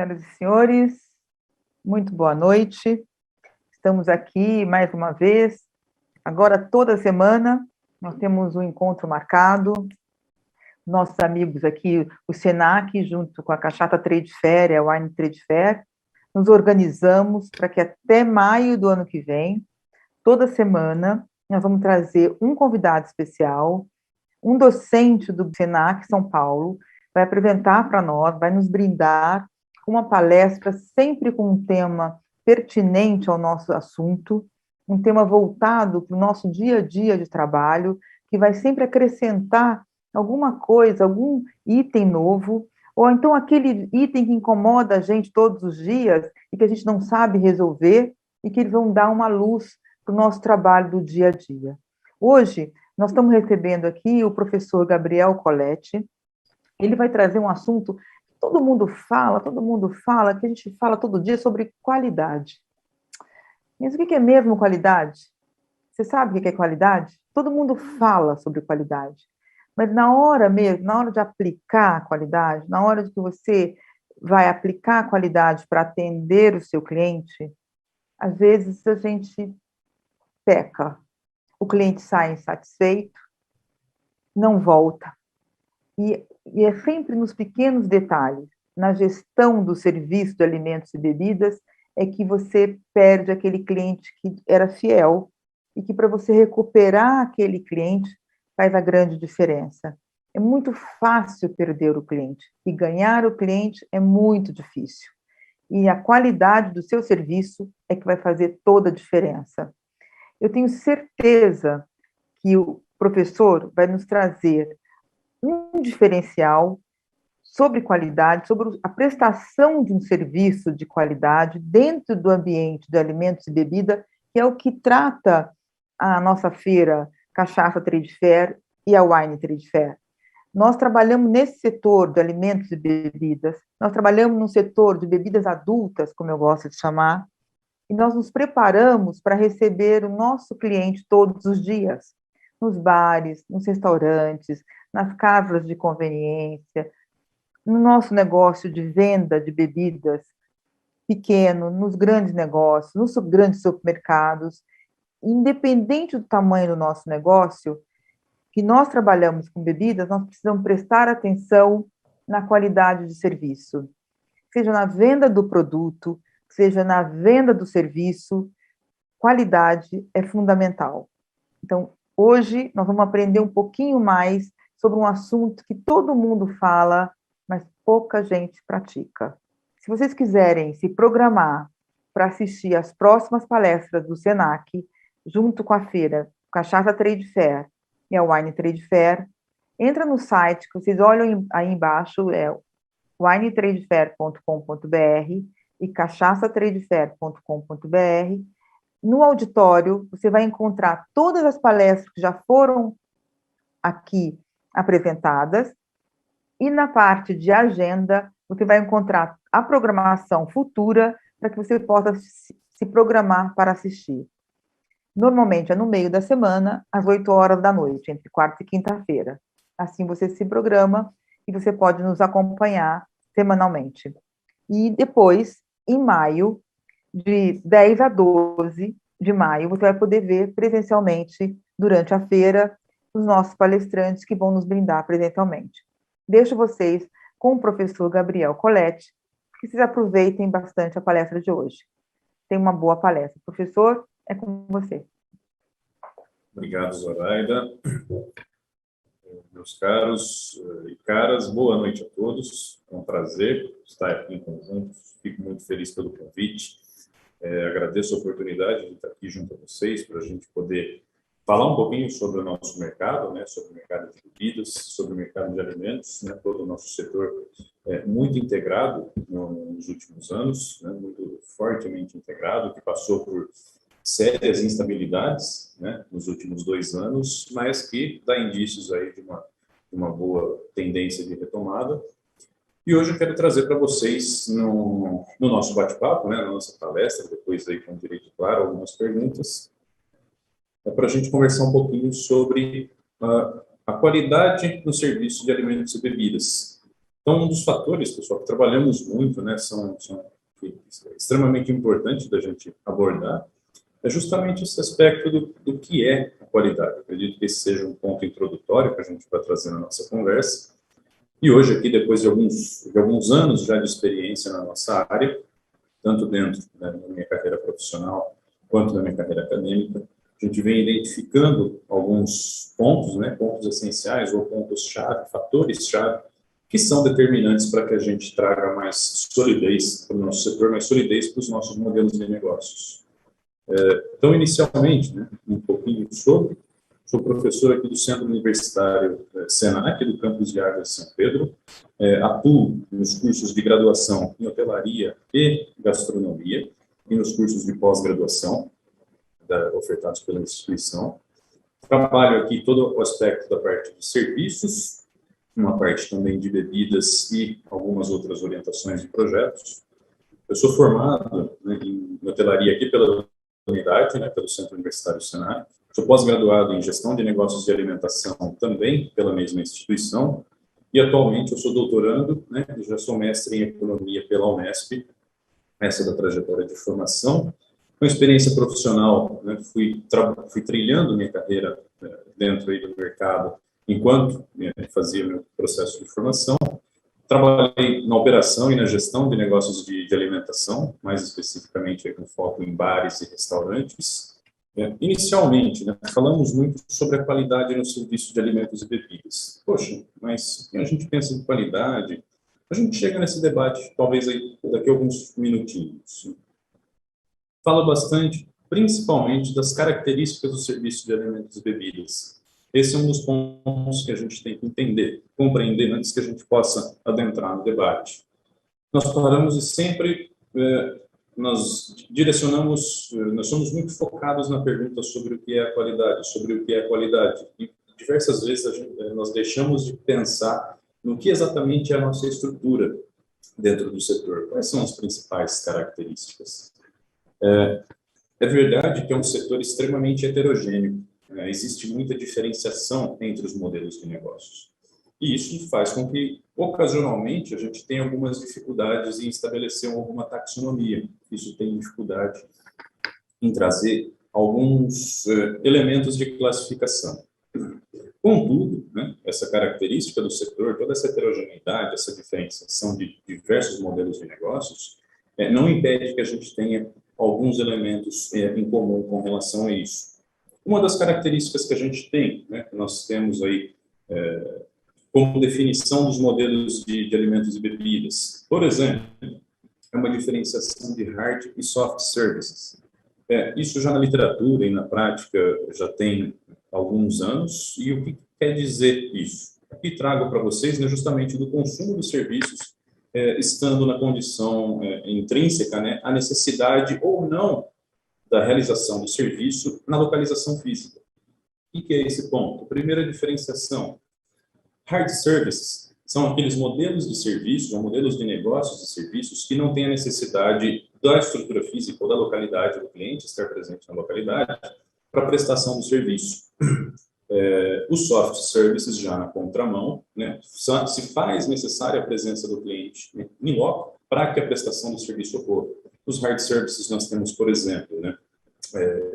Senhoras e senhores, muito boa noite. Estamos aqui mais uma vez. Agora, toda semana, nós temos um encontro marcado. Nossos amigos aqui, o SENAC, junto com a Cachaça Trade Fair e a Wine Trade Fair, nos organizamos para que até maio do ano que vem, toda semana, nós vamos trazer um convidado especial, um docente do SENAC São Paulo, vai apresentar para nós, vai nos brindar com uma palestra sempre com um tema pertinente ao nosso assunto, um tema voltado para o nosso dia a dia de trabalho, que vai sempre acrescentar alguma coisa, algum item novo, ou então aquele item que incomoda a gente todos os dias e que a gente não sabe resolver e que eles vão dar uma luz para o nosso trabalho do dia a dia. Hoje, nós estamos recebendo aqui o professor Gabriel Coletti. Ele vai trazer um assunto que todo mundo fala, que a gente fala todo dia sobre qualidade. Mas o que é mesmo qualidade? Você sabe o que é qualidade? Todo mundo fala sobre qualidade. Mas na hora mesmo, na hora de aplicar a qualidade, na hora de que você vai aplicar a qualidade para atender o seu cliente, às vezes a gente peca. O cliente sai insatisfeito, não volta. E é sempre nos pequenos detalhes, na gestão do serviço de alimentos e bebidas, é que você perde aquele cliente que era fiel e que para você recuperar aquele cliente faz a grande diferença. É muito fácil perder o cliente e ganhar o cliente é muito difícil. E a qualidade do seu serviço é que vai fazer toda a diferença. Eu tenho certeza que o professor vai nos trazer um diferencial sobre qualidade, sobre a prestação de um serviço de qualidade dentro do ambiente de alimentos e bebida, que é o que trata a nossa feira Cachaça Trade Fair e a Wine Trade Fair. Nós trabalhamos nesse setor de alimentos e bebidas, nós trabalhamos no setor de bebidas adultas, como eu gosto de chamar, e nós nos preparamos para receber o nosso cliente todos os dias, nos bares, nos restaurantes, nas casas de conveniência, no nosso negócio de venda de bebidas pequeno, nos grandes negócios, nos grandes supermercados. Independente do tamanho do nosso negócio, que nós trabalhamos com bebidas, nós precisamos prestar atenção na qualidade de serviço, seja na venda do produto, seja na venda do serviço, qualidade é fundamental. Então, hoje nós vamos aprender um pouquinho mais sobre um assunto que todo mundo fala, mas pouca gente pratica. Se vocês quiserem se programar para assistir às próximas palestras do SENAC, junto com a feira Cachaça Trade Fair e a Wine Trade Fair, entra no site, que vocês olham aí embaixo, é winetradefair.com.br e cachaçatradefair.com.br. No auditório, você vai encontrar todas as palestras que já foram aqui apresentadas, e na parte de agenda, você vai encontrar a programação futura para que você possa se programar para assistir. Normalmente é no meio da semana, às 8 horas da noite, entre quarta e quinta-feira. Assim você se programa e você pode nos acompanhar semanalmente. E depois, em maio, de 10 a 12 de maio, você vai poder ver presencialmente, durante a feira, os nossos palestrantes que vão nos brindar presencialmente. Deixo vocês com o professor Gabriel Coletti, que vocês aproveitem bastante a palestra de hoje. Tem uma boa palestra. Professor, é com você. Obrigado, Zoraida. Meus caros e caras, boa noite a todos. É um prazer estar aqui em conjunto. Fico muito feliz pelo convite. Agradeço a oportunidade de estar aqui junto a vocês para a gente poder falar um pouquinho sobre o nosso mercado, né, sobre o mercado de bebidas, sobre o mercado de alimentos, né, todo o nosso setor muito integrado nos últimos anos, né, muito fortemente integrado, que passou por sérias instabilidades, né, nos últimos 2 anos, mas que dá indícios aí de uma boa tendência de retomada. E hoje eu quero trazer para vocês, no nosso bate-papo, né, na nossa palestra, depois aí com direito claro, algumas perguntas, para a gente conversar um pouquinho sobre a qualidade no serviço de alimentos e bebidas. Então, um dos fatores, pessoal, que trabalhamos muito, né, são extremamente importantes da gente abordar, é justamente esse aspecto do que é a qualidade. Eu acredito que esse seja um ponto introdutório que a gente vai trazer na nossa conversa. E hoje, aqui, depois de alguns anos já de experiência na nossa área, tanto dentro, né, da minha carreira profissional quanto da minha carreira acadêmica, a gente vem identificando alguns pontos, né, pontos essenciais ou pontos-chave, fatores-chave, que são determinantes para que a gente traga mais solidez para o nosso setor, mais solidez para os nossos modelos de negócios. Então, inicialmente, né, um pouquinho sobre, sou professor aqui do Centro Universitário Senac, do campus de Águas de São Pedro, atuo nos cursos de graduação em hotelaria e gastronomia e nos cursos de pós-graduação ofertados pela instituição. Trabalho aqui todo o aspecto da parte de serviços, uma parte também de bebidas e algumas outras orientações de projetos. Eu sou formado, né, em hotelaria aqui pela unidade, né, pelo Centro Universitário Senac. Sou pós-graduado em gestão de negócios de alimentação também pela mesma instituição. E atualmente eu sou doutorando, né, e já sou mestre em economia pela Unesp, essa é da trajetória de formação. Com experiência profissional, né, fui trilhando minha carreira dentro aí do mercado enquanto fazia meu processo de formação. Trabalhei na operação e na gestão de negócios de alimentação, mais especificamente com foco em bares e restaurantes. Inicialmente, né, falamos muito sobre a qualidade no serviço de alimentos e bebidas. Poxa, mas quando a gente pensa em qualidade, a gente chega nesse debate, talvez aí, daqui a alguns minutinhos. Fala bastante, principalmente, das características do serviço de alimentos e bebidas. Esse é um dos pontos que a gente tem que entender, compreender, antes que a gente possa adentrar no debate. Nós paramos e sempre nós direcionamos, nós somos muito focados na pergunta sobre o que é a qualidade, sobre o que é a qualidade. E diversas vezes nós deixamos de pensar no que exatamente é a nossa estrutura dentro do setor. Quais são as principais características? É verdade que é um setor extremamente heterogêneo. Existe muita diferenciação entre os modelos de negócios. E isso faz com que, ocasionalmente, a gente tenha algumas dificuldades em estabelecer alguma taxonomia. Isso tem dificuldade em trazer alguns elementos de classificação. Contudo, né, essa característica do setor, toda essa heterogeneidade, essa diferenciação de diversos modelos de negócios, não impede que a gente tenha alguns elementos em comum com relação a isso. Uma das características que a gente tem, né, que nós temos aí como definição dos modelos de alimentos e bebidas, por exemplo, é uma diferenciação de hard e soft services. Isso já na literatura e na prática já tem alguns anos, e o que quer dizer isso? Aqui trago para vocês, né, justamente do consumo dos serviços, estando na condição intrínseca, né, a necessidade ou não da realização do serviço na localização física. O que é esse ponto? Primeira diferenciação. Hard services são aqueles modelos de serviços, ou modelos de negócios e serviços que não têm a necessidade da estrutura física ou da localidade do cliente estar presente na localidade para a prestação do serviço. Os soft services, já na contramão, né, se faz necessária a presença do cliente em loco para que a prestação do serviço ocorra. Os hard services nós temos, por exemplo, né,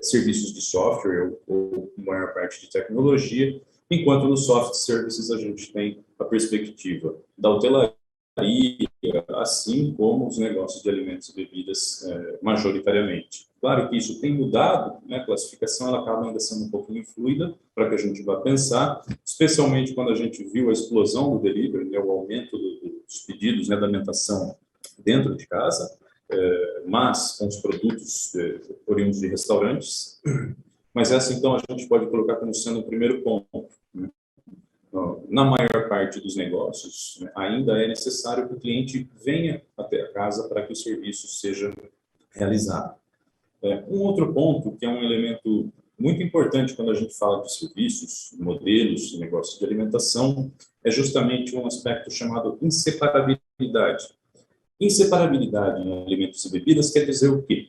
serviços de software ou maior parte de tecnologia, enquanto nos soft services a gente tem a perspectiva da hotelaria, assim como os negócios de alimentos e bebidas majoritariamente. Claro que isso tem mudado, né? A classificação ela acaba ainda sendo um pouquinho fluida para que a gente vá pensar, especialmente quando a gente viu a explosão do delivery, né? O aumento dos pedidos, né, da alimentação dentro de casa, mas com os produtos oriundos de restaurantes. Mas essa, então, a gente pode colocar como sendo o primeiro ponto. Né? Na maior parte dos negócios, né, ainda é necessário que o cliente venha até a casa para que o serviço seja realizado. Um outro ponto, que é um elemento muito importante quando a gente fala de serviços, modelos, negócios de alimentação, é justamente um aspecto chamado inseparabilidade. Inseparabilidade em alimentos e bebidas quer dizer o quê?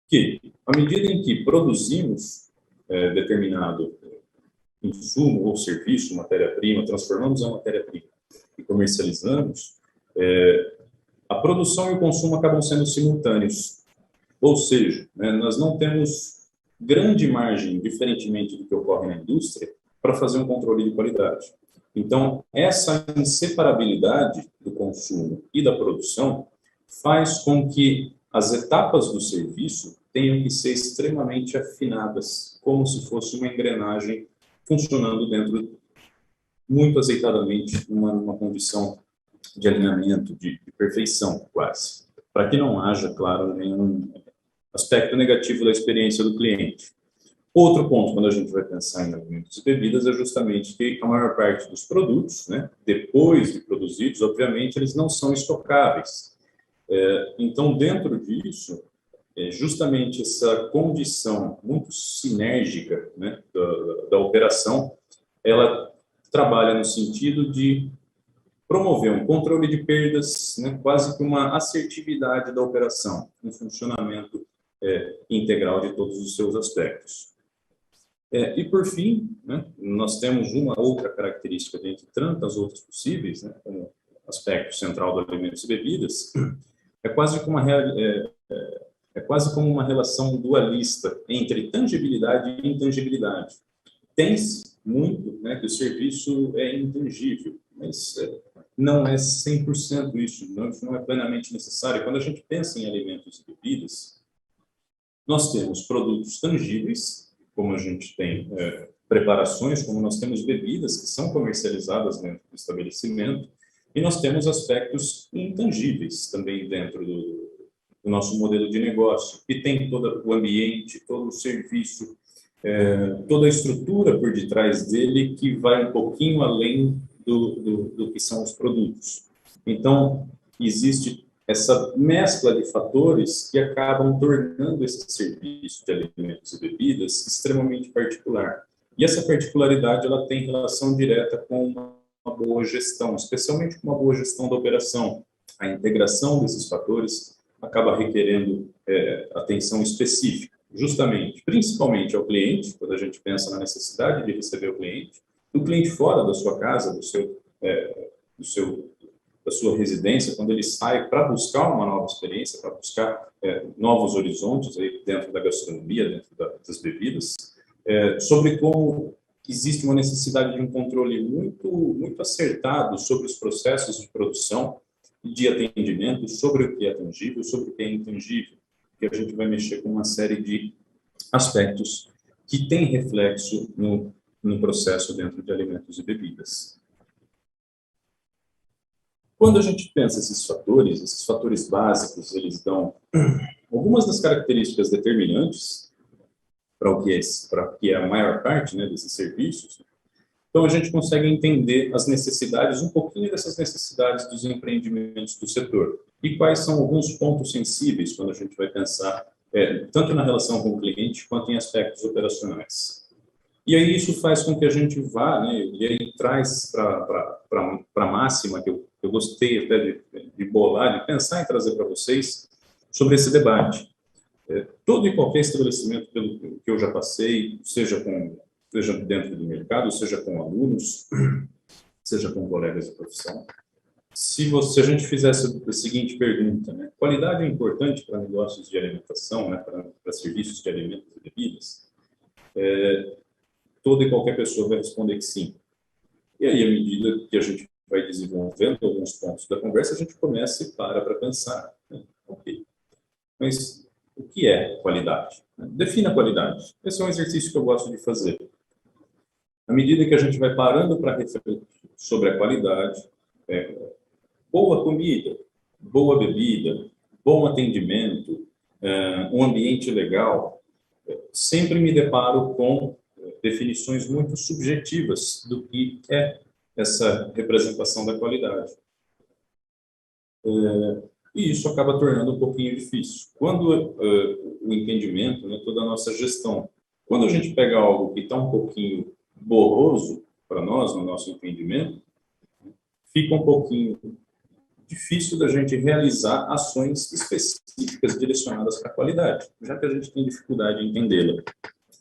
Que, à medida em que produzimos determinado insumo ou serviço, matéria-prima, transformamos a matéria-prima, e comercializamos, a produção e o consumo acabam sendo simultâneos. Ou seja, né, nós não temos grande margem, diferentemente do que ocorre na indústria, para fazer um controle de qualidade. Então, essa inseparabilidade do consumo e da produção faz com que as etapas do serviço tenham que ser extremamente afinadas, como se fosse uma engrenagem funcionando dentro, muito azeitadamente, numa condição de alinhamento, de perfeição, quase, para que não haja, claro, nenhum aspecto negativo da experiência do cliente. Outro ponto, quando a gente vai pensar em alimentos e bebidas, é justamente que a maior parte dos produtos, né, depois de produzidos, obviamente, eles não são estocáveis. Então, dentro disso, justamente essa condição muito sinérgica, né, da operação, ela trabalha no sentido de promover um controle de perdas, né, quase que uma assertividade da operação, um funcionamento integral de todos os seus aspectos. E, por fim, né, nós temos uma outra característica, dentre tantas outras possíveis, né, como aspecto central do alimentos e bebidas, é quase como uma relação dualista entre tangibilidade e intangibilidade. Tem-se muito, né, que o serviço é intangível, mas não é 100% isso, isso não é plenamente necessário. Quando a gente pensa em alimentos e bebidas, nós temos produtos tangíveis, como a gente tem preparações, como nós temos bebidas que são comercializadas dentro do estabelecimento, e nós temos aspectos intangíveis também dentro do nosso modelo de negócio, que tem todo o ambiente, todo o serviço, toda a estrutura por detrás dele, que vai um pouquinho além do que são os produtos. Então, existe essa mescla de fatores que acabam tornando esse serviço de alimentos e bebidas extremamente particular. E essa particularidade ela tem relação direta com uma boa gestão, especialmente com uma boa gestão da operação. A integração desses fatores acaba requerendo atenção específica, justamente, principalmente ao cliente, quando a gente pensa na necessidade de receber o cliente fora da sua casa, da sua residência, quando ele sai para buscar uma nova experiência, para buscar novos horizontes aí dentro da gastronomia, dentro das bebidas, sobre como existe uma necessidade de um controle muito acertado sobre os processos de produção e de atendimento, sobre o que é tangível, sobre o que é intangível, que a gente vai mexer com uma série de aspectos que têm reflexo no processo dentro de alimentos e bebidas. Quando a gente pensa esses fatores básicos, eles dão algumas das características determinantes para o que é a maior parte, né, desses serviços. Então, a gente consegue entender as necessidades, um pouquinho dessas necessidades dos empreendimentos do setor. E quais são alguns pontos sensíveis quando a gente vai pensar, tanto na relação com o cliente, quanto em aspectos operacionais. E aí isso faz com que a gente vá, né, e aí traz para a máxima que eu gostei até de bolar, de pensar em trazer para vocês sobre esse debate. Todo e qualquer estabelecimento pelo que eu já passei, seja dentro do mercado, seja com alunos, seja com colegas de profissão, se a gente fizesse a seguinte pergunta, né, qualidade é importante para negócios de alimentação, né, para serviços de alimentos e bebidas? Toda e qualquer pessoa vai responder que sim. E aí, à medida que a gente vai desenvolvendo alguns pontos da conversa, a gente começa e para pensar, né? Ok, mas o que é qualidade? Defina a qualidade. Esse é um exercício que eu gosto de fazer. À medida que a gente vai parando para refletir sobre a qualidade, boa comida, boa bebida, bom atendimento, um ambiente legal, sempre me deparo com definições muito subjetivas do que é essa representação da qualidade. E isso acaba tornando um pouquinho difícil. Quando o entendimento, né, toda a nossa gestão, quando a gente pega algo que está um pouquinho borroso para nós, no nosso entendimento, fica um pouquinho difícil da gente realizar ações específicas direcionadas para a qualidade, já que a gente tem dificuldade em entendê-la.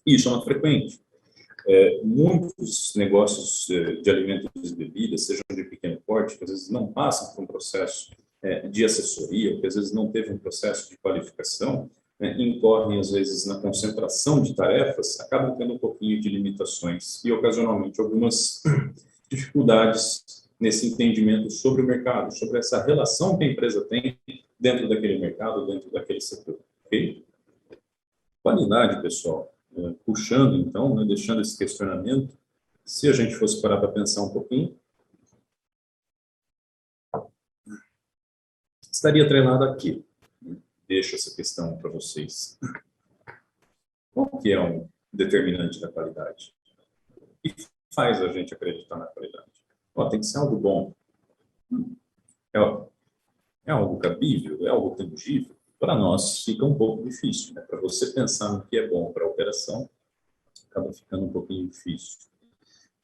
E isso é uma frequente. Muitos negócios de alimentos e bebidas, sejam de pequeno forte, que às vezes não passam por um processo de assessoria, que às vezes não teve um processo de qualificação, né, incorrem às vezes na concentração de tarefas, acabam tendo um pouquinho de limitações e ocasionalmente algumas dificuldades nesse entendimento sobre o mercado, sobre essa relação que a empresa tem dentro daquele mercado, dentro daquele setor. Ok? Qualidade, pessoal, puxando então, né, deixando esse questionamento, se a gente fosse parar para pensar um pouquinho, estaria atrelado aqui. Deixo essa questão para vocês. Qual que é um determinante da qualidade? O que faz a gente acreditar na qualidade? Tem que ser algo bom. É algo cabível? É algo tangível? Para nós fica um pouco difícil, né? Para você pensar no que é bom para a operação, acaba ficando um pouquinho difícil.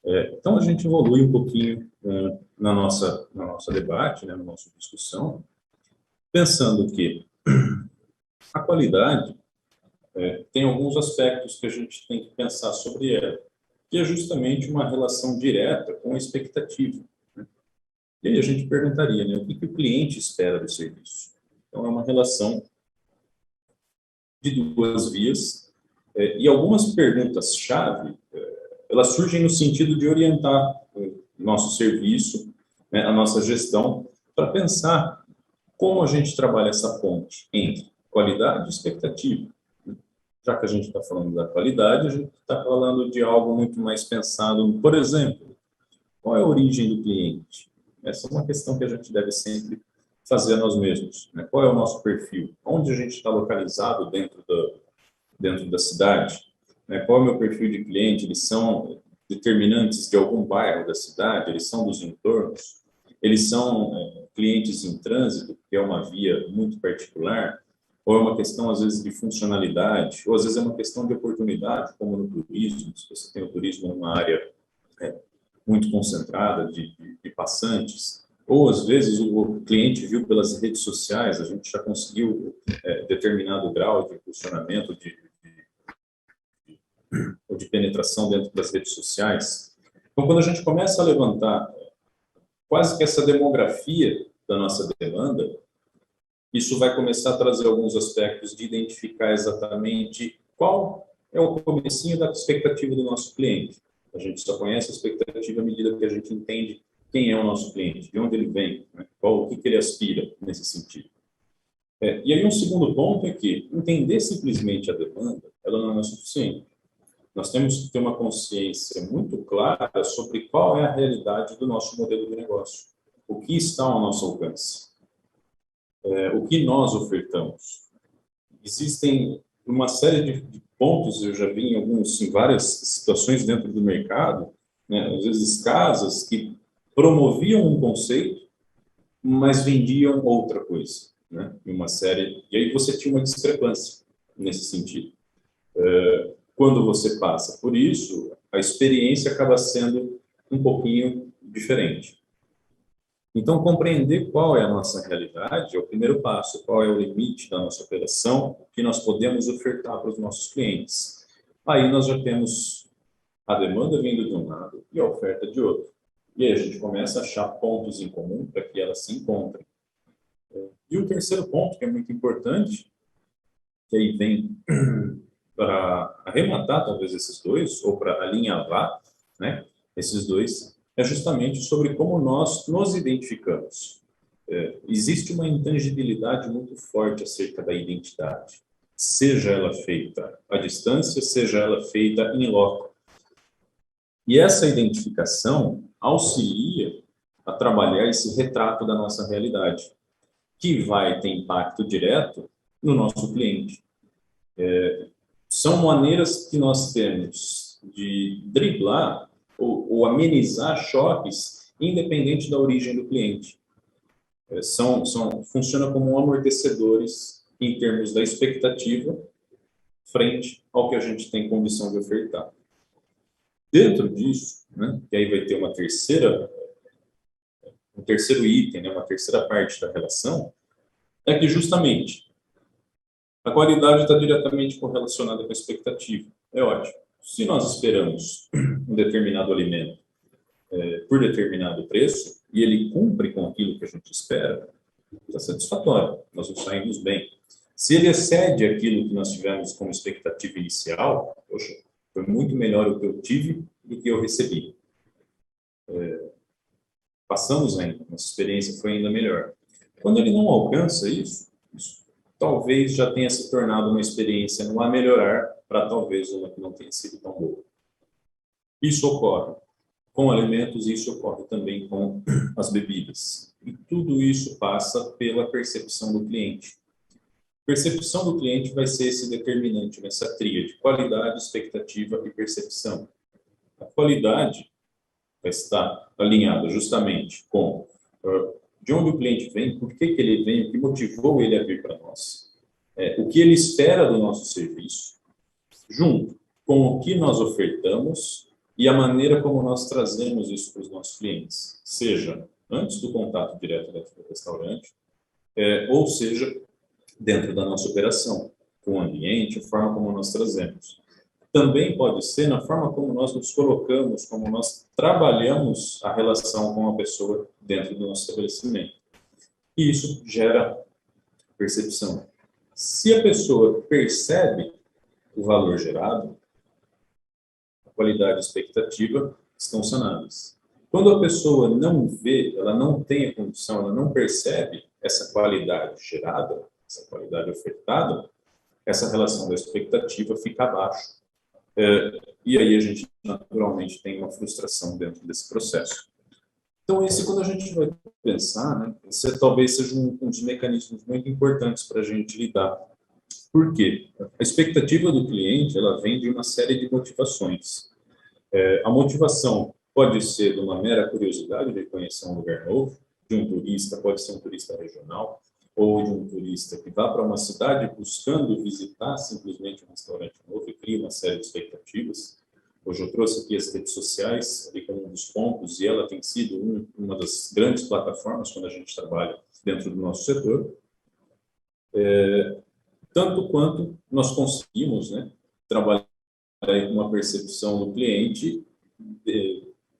Então, a gente evolui um pouquinho na nossa debate, né, na nossa discussão, pensando que a qualidade tem alguns aspectos que a gente tem que pensar sobre ela, que é justamente uma relação direta com a expectativa. Né? E aí a gente perguntaria, né, o que o cliente espera do serviço? Então, é uma relação de duas vias, e algumas perguntas-chave, elas surgem no sentido de orientar o nosso serviço, né, a nossa gestão, para pensar como a gente trabalha essa ponte entre qualidade e expectativa. Já que a gente está falando da qualidade, a gente está falando de algo muito mais pensado, por exemplo, qual é a origem do cliente? Essa é uma questão que a gente deve sempre fazer a nós mesmos. Né? Qual é o nosso perfil? Onde a gente está localizado dentro da cidade? Né? Qual é o meu perfil de cliente? Eles são determinantes de algum bairro da cidade? Eles são dos entornos? Eles são clientes em trânsito, que é uma via muito particular? Ou é uma questão, às vezes, de funcionalidade? Ou, às vezes, é uma questão de oportunidade, como no turismo, se você tem o turismo numa área muito concentrada de passantes. Ou, às vezes, o cliente viu pelas redes sociais, a gente já conseguiu determinado grau de impulsionamento, ou de penetração dentro das redes sociais. Então, quando a gente começa a levantar quase que essa demografia da nossa demanda, isso vai começar a trazer alguns aspectos de identificar exatamente qual é o comecinho da expectativa do nosso cliente. A gente só conhece a expectativa à medida que a gente entende quem é o nosso cliente, de onde ele vem, né? O que ele aspira nesse sentido. E aí um segundo ponto é que entender simplesmente a demanda, ela não é suficiente. Nós temos que ter uma consciência muito clara sobre qual é a realidade do nosso modelo de negócio, o que está ao nosso alcance, o que nós ofertamos. Existem uma série de pontos, eu já vi em várias situações dentro do mercado, né, às vezes casas que promoviam um conceito, mas vendiam outra coisa, né, em uma série, e aí você tinha uma discrepância nesse sentido. Quando você passa por isso, a experiência acaba sendo um pouquinho diferente. Então, compreender qual é a nossa realidade é o primeiro passo, qual é o limite da nossa operação, o que nós podemos ofertar para os nossos clientes. Aí nós já temos a demanda vindo de um lado e a oferta de outro. E aí a gente começa a achar pontos em comum para que elas se encontrem. E um terceiro ponto, que é muito importante, que aí vem para arrematar talvez esses dois, ou para alinhavar, né, esses dois, é justamente sobre como nós nos identificamos. Existe uma intangibilidade muito forte acerca da identidade, seja ela feita à distância, seja ela feita em loco. E essa identificação auxilia a trabalhar esse retrato da nossa realidade, que vai ter impacto direto no nosso cliente. São maneiras que nós temos de driblar ou amenizar choques, independente da origem do cliente. Funciona como amortecedores em termos da expectativa frente ao que a gente tem condição de ofertar. Dentro disso, né, que aí vai ter um terceiro item, né, uma terceira parte da relação, é que justamente a qualidade está diretamente correlacionada com a expectativa. É ótimo. Se nós esperamos um determinado alimento por determinado preço, e ele cumpre com aquilo que a gente espera, está satisfatório, nós nos saímos bem. Se ele excede aquilo que nós tivemos como expectativa inicial, poxa, foi muito melhor o que eu tive do que eu recebi. Passamos ainda, nossa experiência foi ainda melhor. Quando ele não alcança isso talvez já tenha se tornado uma experiência no a melhorar para talvez uma que não tenha sido tão boa. Isso ocorre com alimentos e isso ocorre também com as bebidas. E tudo isso passa pela percepção do cliente. Percepção do cliente vai ser esse determinante nessa tríade: qualidade, expectativa e percepção. A qualidade vai estar alinhada justamente com de onde o cliente vem, por que ele vem, o que motivou ele a vir para nós, o que ele espera do nosso serviço, junto com o que nós ofertamos e a maneira como nós trazemos isso para os nossos clientes, seja antes do contato direto dentro do restaurante, ou seja, dentro da nossa operação, com o ambiente, a forma como nós trazemos. Também pode ser na forma como nós nos colocamos, como nós trabalhamos a relação com a pessoa dentro do nosso estabelecimento. E isso gera percepção. Se a pessoa percebe o valor gerado, a qualidade e a expectativa estão sanadas. Quando a pessoa não vê, ela não tem a condição, ela não percebe essa qualidade gerada, essa qualidade ofertada, essa relação da expectativa fica abaixo. E aí a gente naturalmente tem uma frustração dentro desse processo. Então esse, quando a gente vai pensar, né, esse talvez seja um dos mecanismos muito importantes para a gente lidar. Por quê? A expectativa do cliente, ela vem de uma série de motivações. A motivação pode ser de uma mera curiosidade de conhecer um lugar novo, de um turista, pode ser um turista regional, ou de um turista que vá para uma cidade buscando visitar simplesmente um restaurante novo e cria uma série de expectativas. Hoje eu trouxe aqui as redes sociais ali como um dos pontos, e ela tem sido uma das grandes plataformas quando a gente trabalha dentro do nosso setor. Tanto quanto nós conseguimos, né, trabalhar com uma percepção do cliente,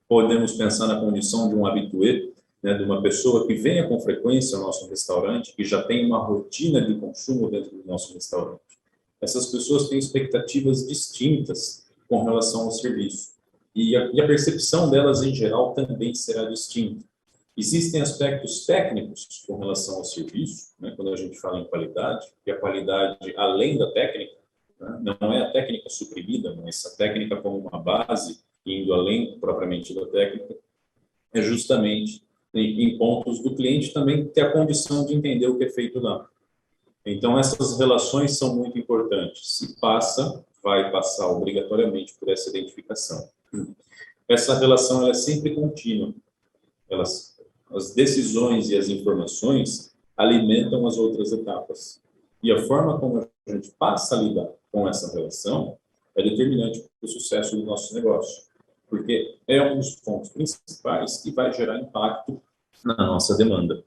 podemos pensar na condição de um habitué, né, de uma pessoa que venha com frequência ao nosso restaurante, que já tem uma rotina de consumo dentro do nosso restaurante. Essas pessoas têm expectativas distintas com relação ao serviço. E a percepção delas, em geral, também será distinta. Existem aspectos técnicos com relação ao serviço, né, quando a gente fala em qualidade, e a qualidade além da técnica, né, não é a técnica suprimida, mas a técnica como uma base, indo além propriamente da técnica, é justamente em pontos do cliente também ter a condição de entender o que é feito lá. Então, essas relações são muito importantes. Se passa, vai passar obrigatoriamente por essa identificação. Essa relação ela é sempre contínua. As decisões e as informações alimentam as outras etapas. E a forma como a gente passa a lidar com essa relação é determinante para o sucesso do nosso negócio, porque é um dos pontos principais que vai gerar impacto na nossa demanda.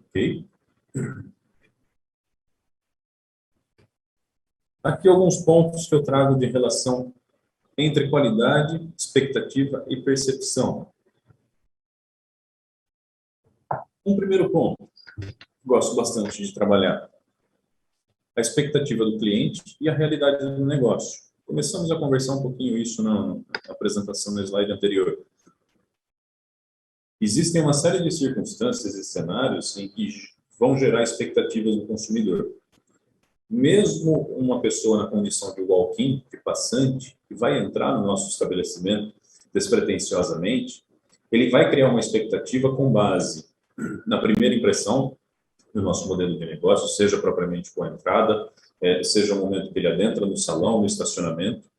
Ok? Aqui alguns pontos que eu trago de relação entre qualidade, expectativa e percepção. Um primeiro ponto, gosto bastante de trabalhar, a expectativa do cliente e a realidade do negócio. Começamos a conversar um pouquinho isso na apresentação no slide anterior. Existem uma série de circunstâncias e cenários em que vão gerar expectativas no consumidor. Mesmo uma pessoa na condição de walk-in, de passante, que vai entrar no nosso estabelecimento despretensiosamente, ele vai criar uma expectativa com base na primeira impressão do nosso modelo de negócio, seja propriamente com a entrada, seja o momento que ele adentra no salão, no estacionamento,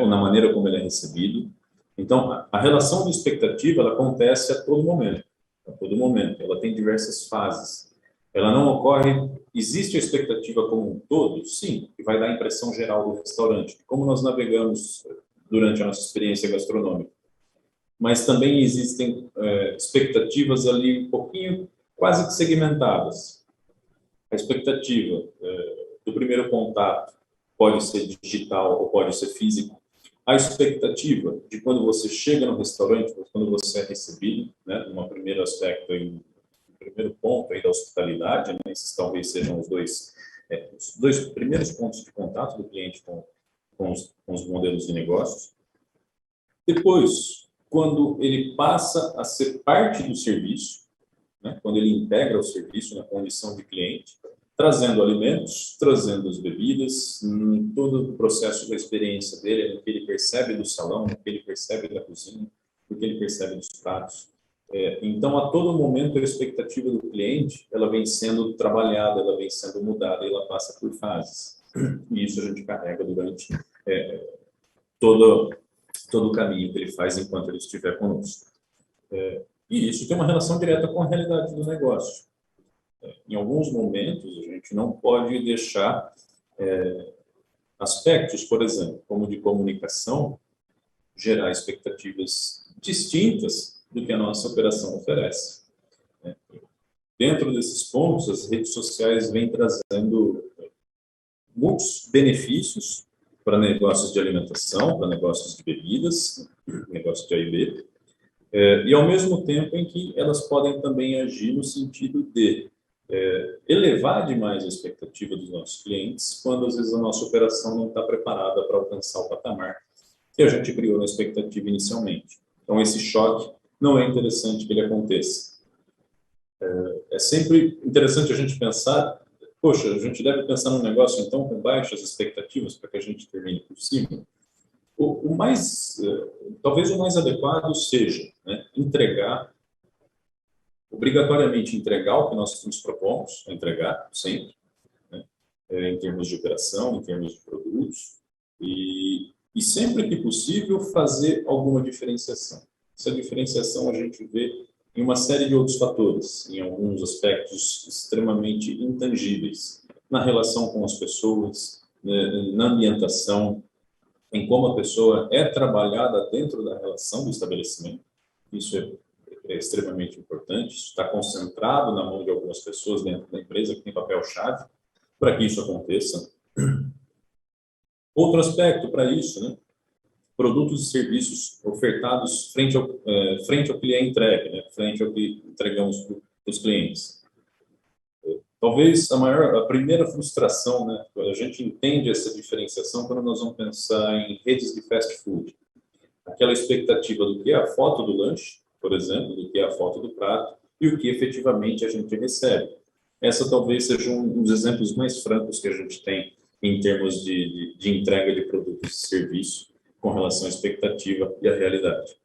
ou na maneira como ele é recebido. Então, a relação de expectativa ela acontece a todo momento. A todo momento. Ela tem diversas fases. Ela não ocorre... Existe a expectativa como um todo? Sim, que vai dar a impressão geral do restaurante, como nós navegamos durante a nossa experiência gastronômica. Mas também existem expectativas ali um pouquinho quase que segmentadas. A expectativa do primeiro contato pode ser digital ou pode ser físico. a expectativa de quando você chega no restaurante, quando você é recebido, né, num primeiro aspecto, no primeiro ponto aí da hospitalidade, né, esses talvez sejam os dois primeiros pontos de contato do cliente com os modelos de negócios. Depois, quando ele passa a ser parte do serviço, né, quando ele integra o serviço na condição de cliente, trazendo alimentos, trazendo as bebidas, em todo o processo da experiência dele, no que ele percebe do salão, no que ele percebe da cozinha, no que ele percebe dos pratos. Então, a todo momento, a expectativa do cliente, ela vem sendo trabalhada, ela vem sendo mudada, e ela passa por fases. E isso a gente carrega durante todo o caminho que ele faz enquanto ele estiver conosco. E isso tem uma relação direta com a realidade do negócio. Em alguns momentos, a gente não pode deixar aspectos, por exemplo, como de comunicação, gerar expectativas distintas do que a nossa operação oferece. Dentro desses pontos, as redes sociais vêm trazendo muitos benefícios para negócios de alimentação, para negócios de bebidas, negócios de A&B, e ao mesmo tempo em que elas podem também agir no sentido de elevar demais a expectativa dos nossos clientes, quando às vezes a nossa operação não está preparada para alcançar o patamar que a gente criou na expectativa inicialmente. Então, esse choque não é interessante que ele aconteça. É sempre interessante a gente pensar, poxa, a gente deve pensar num negócio, então, com baixas expectativas para que a gente termine por cima. Talvez o mais adequado seja, né, obrigatoriamente entregar o que nós nos propomos a entregar, sempre, né, em termos de operação, em termos de produtos, e sempre que possível fazer alguma diferenciação. Essa diferenciação a gente vê em uma série de outros fatores, em alguns aspectos extremamente intangíveis, na relação com as pessoas, na ambientação, em como a pessoa é trabalhada dentro da relação do estabelecimento. Isso é extremamente importante. Isso está concentrado na mão de algumas pessoas dentro da empresa que tem papel-chave para que isso aconteça. Outro aspecto para isso, né? Produtos e serviços ofertados frente ao que lhe é entregue, né? Frente ao que entregamos para os clientes. Talvez a primeira frustração, né? A gente entende essa diferenciação quando nós vamos pensar em redes de fast food. Aquela expectativa do que é a foto do lanche, por exemplo, do que é a foto do prato e o que efetivamente a gente recebe. Essa talvez seja um dos exemplos mais francos que a gente tem em termos de entrega de produtos e serviços com relação à expectativa e à realidade.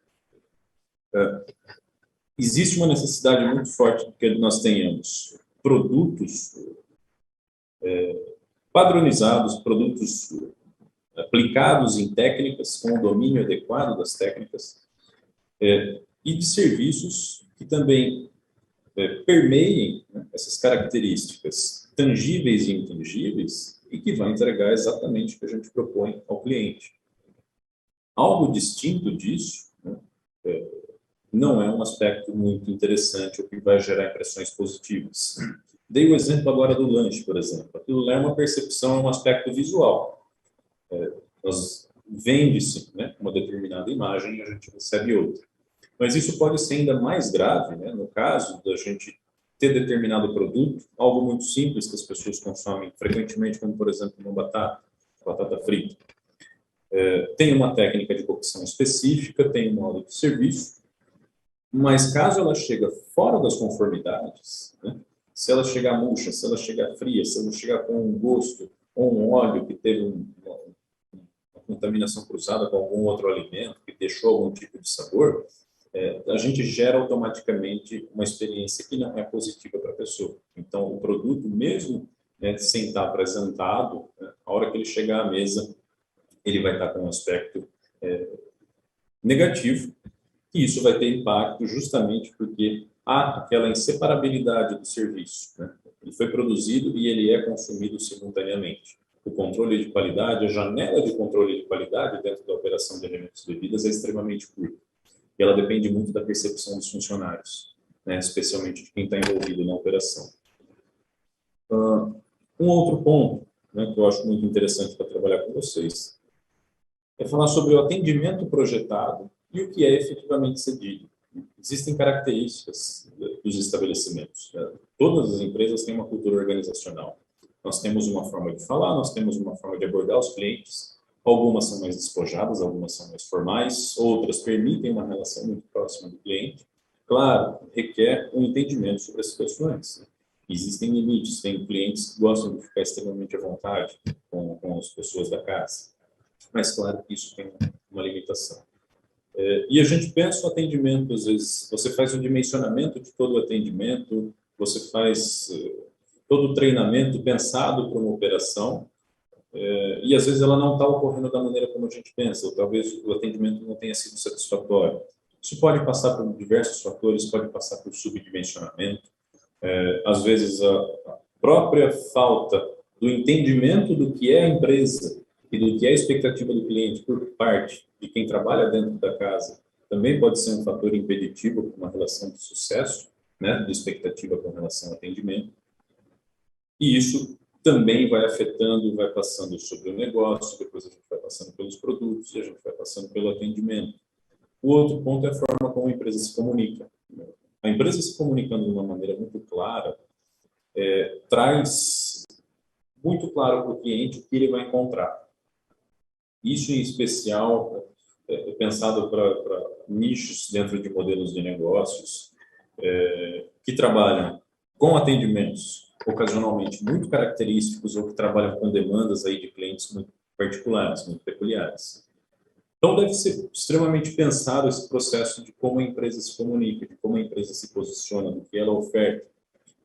Existe uma necessidade muito forte de que nós tenhamos produtos padronizados, produtos aplicados em técnicas, com o domínio adequado das técnicas, e de serviços que também permeiem, né, essas características tangíveis e intangíveis e que vão entregar exatamente o que a gente propõe ao cliente. Algo distinto disso, né, não é um aspecto muito interessante, o que vai gerar impressões positivas. Dei o exemplo agora do lanche, por exemplo. Aquilo é uma percepção, é um aspecto visual. Vende-se, né, uma determinada imagem e a gente recebe outra. Mas isso pode ser ainda mais grave, né, no caso da gente ter determinado produto, algo muito simples que as pessoas consomem frequentemente, como, por exemplo, uma batata frita. Tem uma técnica de cocção específica, tem um modo de serviço, mas caso ela chega fora das conformidades, né, se ela chegar murcha, se ela chegar fria, se ela chegar com um gosto ou um óleo que teve uma contaminação cruzada com algum outro alimento, que deixou algum tipo de sabor, a gente gera automaticamente uma experiência que não é positiva para a pessoa. Então, o produto, mesmo, né, sem estar apresentado, né, a hora que ele chegar à mesa, ele vai estar com um aspecto negativo, e isso vai ter impacto justamente porque há aquela inseparabilidade do serviço, né? Ele foi produzido e ele é consumido simultaneamente. O controle de qualidade, a janela de controle de qualidade dentro da operação de alimentos e bebidas é extremamente curta. E ela depende muito da percepção dos funcionários, né? Especialmente de quem está envolvido na operação. Um outro ponto, né, que eu acho muito interessante para trabalhar com vocês é falar sobre o atendimento projetado e o que é efetivamente cedido. Existem características dos estabelecimentos, né? Todas as empresas têm uma cultura organizacional. Nós temos uma forma de falar, nós temos uma forma de abordar os clientes. Algumas são mais despojadas, algumas são mais formais, outras permitem uma relação muito próxima do cliente. Claro, requer um entendimento sobre as situações. Existem limites, tem clientes que gostam de ficar extremamente à vontade com as pessoas da casa, mas claro que isso tem uma limitação. E a gente pensa o atendimento, às vezes, você faz um dimensionamento de todo o atendimento, você faz todo o treinamento pensado para uma operação, e às vezes ela não está ocorrendo da maneira como a gente pensa, ou talvez o atendimento não tenha sido satisfatório. Isso pode passar por diversos fatores, pode passar por subdimensionamento, às vezes a própria falta do entendimento do que é a empresa e do que é a expectativa do cliente por parte de quem trabalha dentro da casa também pode ser um fator impeditivo para uma relação de sucesso, né, de expectativa com relação ao atendimento. E isso também vai afetando, vai passando sobre o negócio, depois a gente vai passando pelos produtos e a gente vai passando pelo atendimento. O outro ponto é a forma como a empresa se comunica. A empresa se comunicando de uma maneira muito clara, traz muito claro para o cliente o que ele vai encontrar. Isso, em especial, é pensado para nichos dentro de modelos de negócios que trabalham com atendimentos ocasionalmente muito característicos ou que trabalham com demandas aí de clientes muito particulares, muito peculiares. Então, deve ser extremamente pensado esse processo de como a empresa se comunica, de como a empresa se posiciona, do que ela oferta,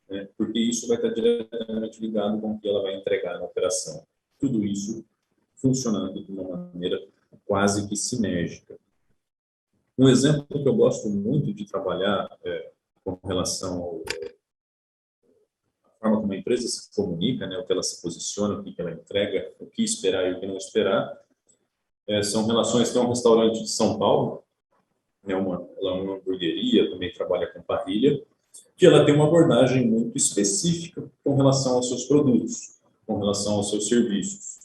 né? Porque isso vai estar diretamente ligado com o que ela vai entregar na operação. Tudo isso funcionando de uma maneira quase que sinérgica. Um exemplo que eu gosto muito de trabalhar com relação à forma como a empresa se comunica, né, o que ela se posiciona, o que ela entrega, o que esperar e o que não esperar, são relações. Tem um restaurante de São Paulo, ela é uma hamburgueria, também trabalha com parrilha, que ela tem uma abordagem muito específica com relação aos seus produtos, com relação aos seus serviços.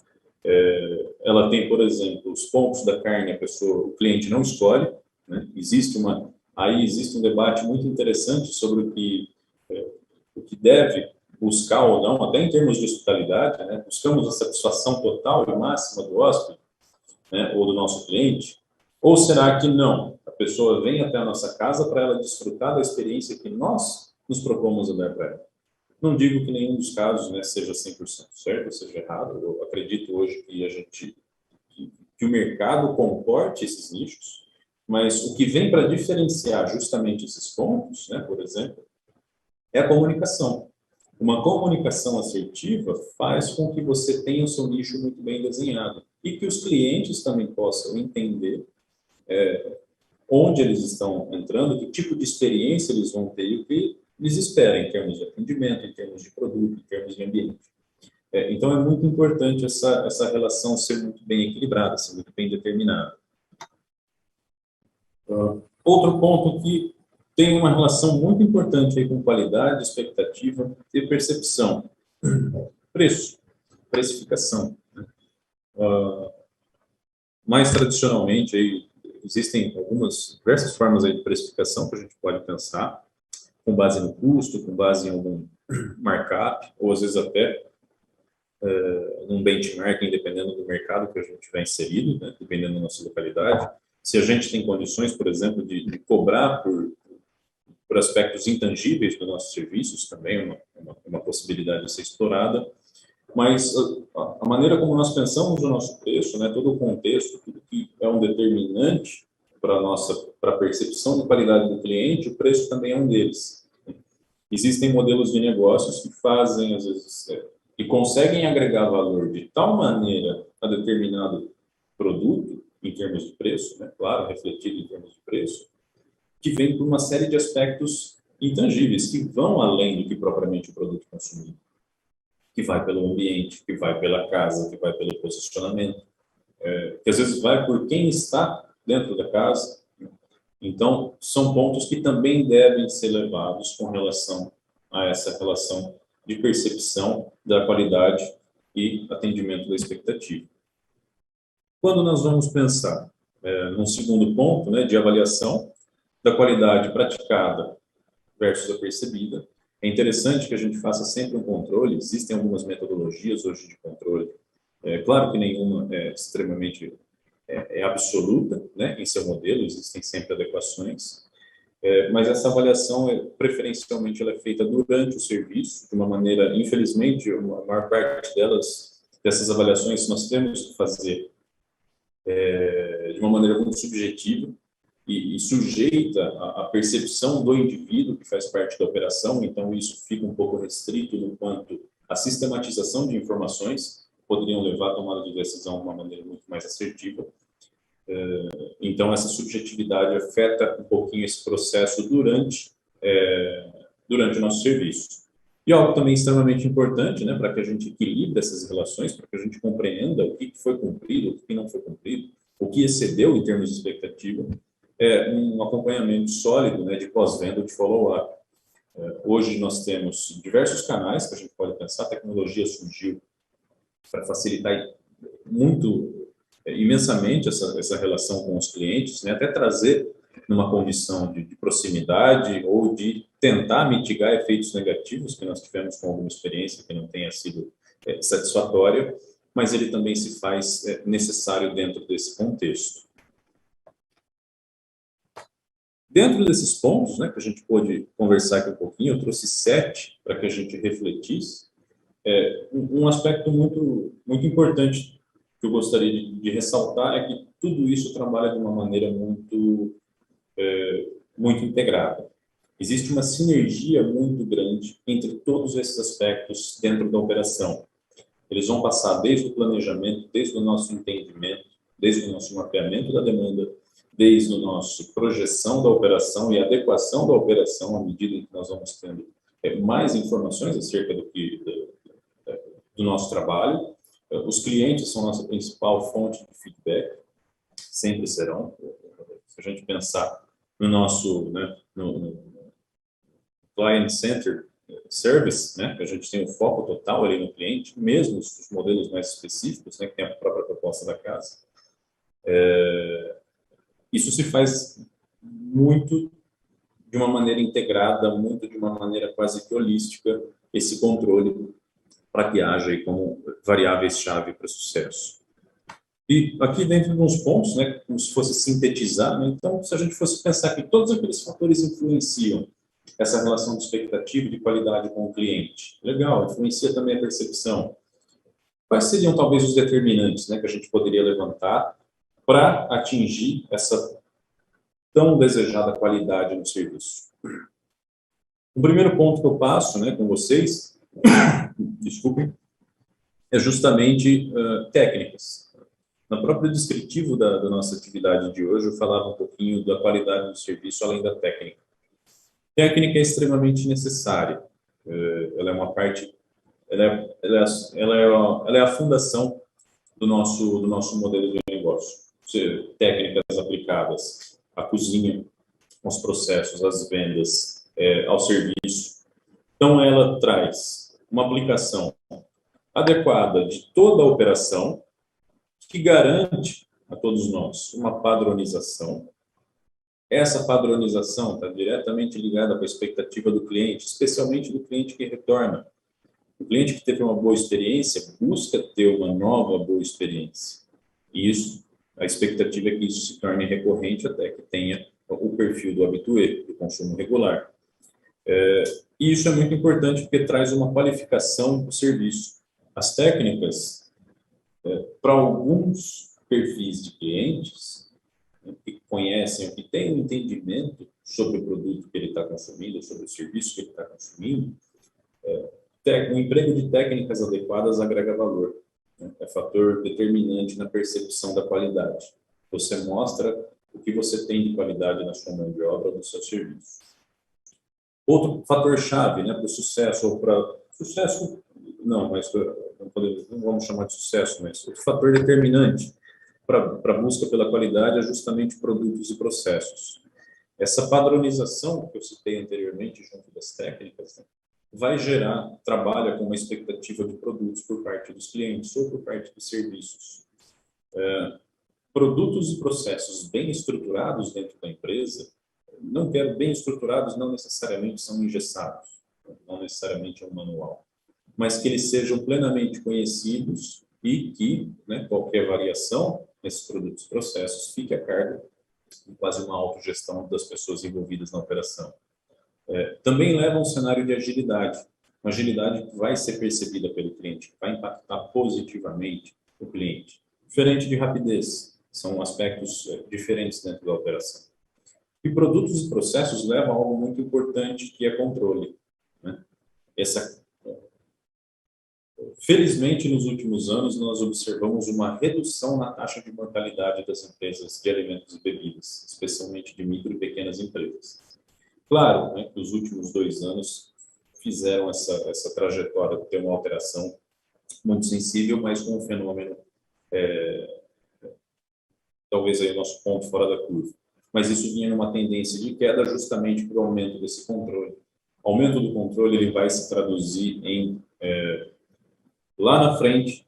Ela tem, por exemplo, os pontos da carne, o cliente não escolhe, né? Existe um debate muito interessante sobre o que deve buscar ou não, até em termos de hospitalidade, né? Buscamos a satisfação total e máxima do hóspede, né? Ou do nosso cliente, ou será que não? A pessoa vem até a nossa casa para ela desfrutar da experiência que nós nos propomos a dar para ela. Não digo que nenhum dos casos, né, seja 100% certo ou seja errado. Eu acredito hoje que o mercado comporte esses nichos, mas o que vem para diferenciar justamente esses pontos, né, por exemplo, é a comunicação. Uma comunicação assertiva faz com que você tenha o seu nicho muito bem desenhado e que os clientes também possam entender onde eles estão entrando, que tipo de experiência eles vão ter e o que eles esperam em termos de atendimento, em termos de produto, em termos de ambiente. Então, é muito importante essa relação ser muito bem equilibrada, ser muito bem determinada. Outro ponto que tem uma relação muito importante aí com qualidade, expectativa e percepção. Preço, precificação. Mais tradicionalmente, aí, existem diversas formas aí de precificação que a gente pode pensar, com base no custo, com base em algum markup, ou às vezes até num benchmarking, dependendo do mercado que a gente tiver inserido, né, dependendo da nossa localidade. Se a gente tem condições, por exemplo, de cobrar por aspectos intangíveis dos nossos serviços, também é uma possibilidade de ser explorada. Mas a maneira como nós pensamos o nosso preço, né, todo o contexto, tudo que é um determinante para a percepção de qualidade do cliente, o preço também é um deles. Existem modelos de negócios que fazem, às vezes, que conseguem agregar valor de tal maneira a determinado produto, em termos de preço, né, claro, refletido em termos de preço, que vem por uma série de aspectos intangíveis, que vão além do que propriamente o produto consumido, que vai pelo ambiente, que vai pela casa, que vai pelo posicionamento, que às vezes vai por quem está dentro da casa. Então, são pontos que também devem ser levados com relação a essa relação de percepção da qualidade e atendimento da expectativa. Quando nós vamos pensar num segundo ponto, né, de avaliação da qualidade praticada versus a percebida, é interessante que a gente faça sempre um controle. Existem algumas metodologias hoje de controle. Claro que nenhuma é extremamente absoluta, né, em seu modelo, existem sempre adequações, mas essa avaliação, preferencialmente, ela é feita durante o serviço, de uma maneira, infelizmente, a maior parte dessas avaliações nós temos que fazer de uma maneira muito subjetiva e sujeita à percepção do indivíduo que faz parte da operação. Então isso fica um pouco restrito no quanto a sistematização de informações poderiam levar à tomada de decisão de uma maneira muito mais assertiva. Então essa subjetividade afeta um pouquinho esse processo durante o nosso serviço. E algo também extremamente importante, né, para que a gente equilibre essas relações, para que a gente compreenda o que foi cumprido, o que não foi cumprido, o que excedeu em termos de expectativa, um acompanhamento sólido, né, de pós-venda, de follow-up. Hoje nós temos diversos canais que a gente pode pensar. A tecnologia surgiu para facilitar imensamente essa relação com os clientes, né, até trazer numa condição de proximidade ou de tentar mitigar efeitos negativos que nós tivemos com alguma experiência que não tenha sido satisfatória, mas ele também se faz necessário dentro desse contexto. Dentro desses pontos, né, que a gente pôde conversar aqui um pouquinho, eu trouxe 7 para que a gente refletisse. Um aspecto muito, muito importante que eu gostaria de ressaltar é que tudo isso trabalha de uma maneira muito integrada. Existe uma sinergia muito grande entre todos esses aspectos dentro da operação. Eles vão passar desde o planejamento, desde o nosso entendimento, desde o nosso mapeamento da demanda, desde a nossa projeção da operação e adequação da operação à medida em que nós vamos tendo mais informações acerca do nosso trabalho. Os clientes são a nossa principal fonte de feedback, sempre serão. Se a gente pensar no nosso no client-centered service, né, que a gente tem o foco total ali no cliente, mesmo os modelos mais específicos, né, que tem a própria proposta da casa. Isso se faz muito de uma maneira integrada, muito de uma maneira quase que holística, esse controle para que haja aí como variáveis-chave para o sucesso. E aqui dentro de uns pontos, né, como se fosse sintetizar, né, então, se a gente fosse pensar que todos aqueles fatores influenciam essa relação de expectativa e de qualidade com o cliente, legal, influencia também a percepção. Quais seriam talvez os determinantes, né, que a gente poderia levantar para atingir essa tão desejada qualidade no serviço? O primeiro ponto que eu passo, né, com vocês, desculpem, é justamente técnicas. No próprio descritivo da nossa atividade de hoje, eu falava um pouquinho da qualidade do serviço além da técnica. Técnica é extremamente necessária. Ela é uma parte, ela é a fundação do nosso modelo de negócio. Técnicas aplicadas à cozinha, aos processos, às vendas, ao serviço. Então, ela traz uma aplicação adequada de toda a operação, que garante a todos nós uma padronização. Essa padronização está diretamente ligada com a expectativa do cliente, especialmente do cliente que retorna. O cliente que teve uma boa experiência busca ter uma nova boa experiência. E isso, a expectativa é que isso se torne recorrente até que tenha o perfil do habitué, do consumo regular. E isso é muito importante porque traz uma qualificação do serviço. As técnicas, para alguns perfis de clientes, que conhecem, que têm um entendimento sobre o produto que ele está consumindo, sobre o serviço que ele está consumindo, o emprego de técnicas adequadas agrega valor. Né? É fator determinante na percepção da qualidade. Você mostra o que você tem de qualidade na sua mão de obra, no seu serviço. Outro fator-chave, né, para o sucesso, ou para sucesso, não vamos chamar de sucesso, mas outro fator determinante para a busca pela qualidade é justamente produtos e processos. Essa padronização que eu citei anteriormente, junto das técnicas, né, vai gerar, trabalha com uma expectativa de produtos por parte dos clientes ou por parte dos serviços. produtos e processos bem estruturados dentro da empresa, não quero bem estruturados, não necessariamente são engessados, não necessariamente é um manual, mas que eles sejam plenamente conhecidos e que, né, qualquer variação nesses produtos e processos fique a cargo de quase uma autogestão das pessoas envolvidas na operação. Também leva a um cenário de agilidade, uma agilidade que vai ser percebida pelo cliente, vai impactar positivamente o cliente. Diferente de rapidez, são aspectos diferentes dentro da operação. E produtos e processos levam a algo muito importante, que é controle, né? Felizmente, nos últimos anos, nós observamos uma redução na taxa de mortalidade das empresas de alimentos e bebidas, especialmente de micro e pequenas empresas. Claro, né, que os últimos 2 anos fizeram essa trajetória de ter uma alteração muito sensível, mas com um fenômeno, talvez aí o nosso ponto fora da curva. Mas isso vinha numa tendência de queda justamente por aumento desse controle. O aumento do controle ele vai se traduzir em, lá na frente,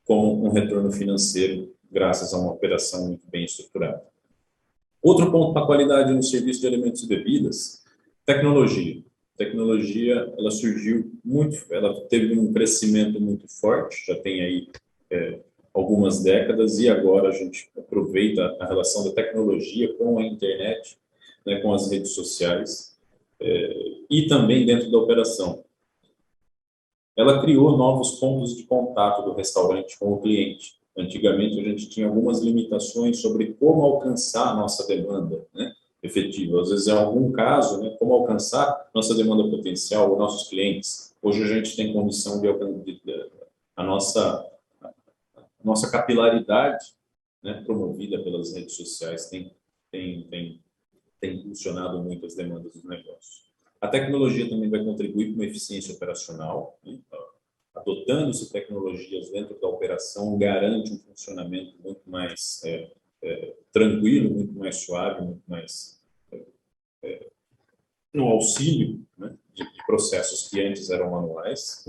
como um retorno financeiro, graças a uma operação muito bem estruturada. Outro ponto para a qualidade no serviço de alimentos e bebidas, tecnologia. Tecnologia, ela surgiu ela teve um crescimento muito forte, já tem aí algumas décadas, e agora a gente aproveita a relação da tecnologia com a internet, né, com as redes sociais, e também dentro da operação. Ela criou novos pontos de contato do restaurante com o cliente. Antigamente, a gente tinha algumas limitações sobre como alcançar a nossa demanda, né, efetiva. Às vezes, em algum caso, né, como alcançar nossa demanda potencial, os nossos clientes. Hoje, a gente tem condição de a nossa capilaridade, né, promovida pelas redes sociais, tem impulsionado muito as demandas do negócio. A tecnologia também vai contribuir para uma eficiência operacional, né? Adotando-se tecnologias dentro da operação, garante um funcionamento muito mais tranquilo, muito mais suave, muito mais no auxílio, né, de processos que antes eram manuais.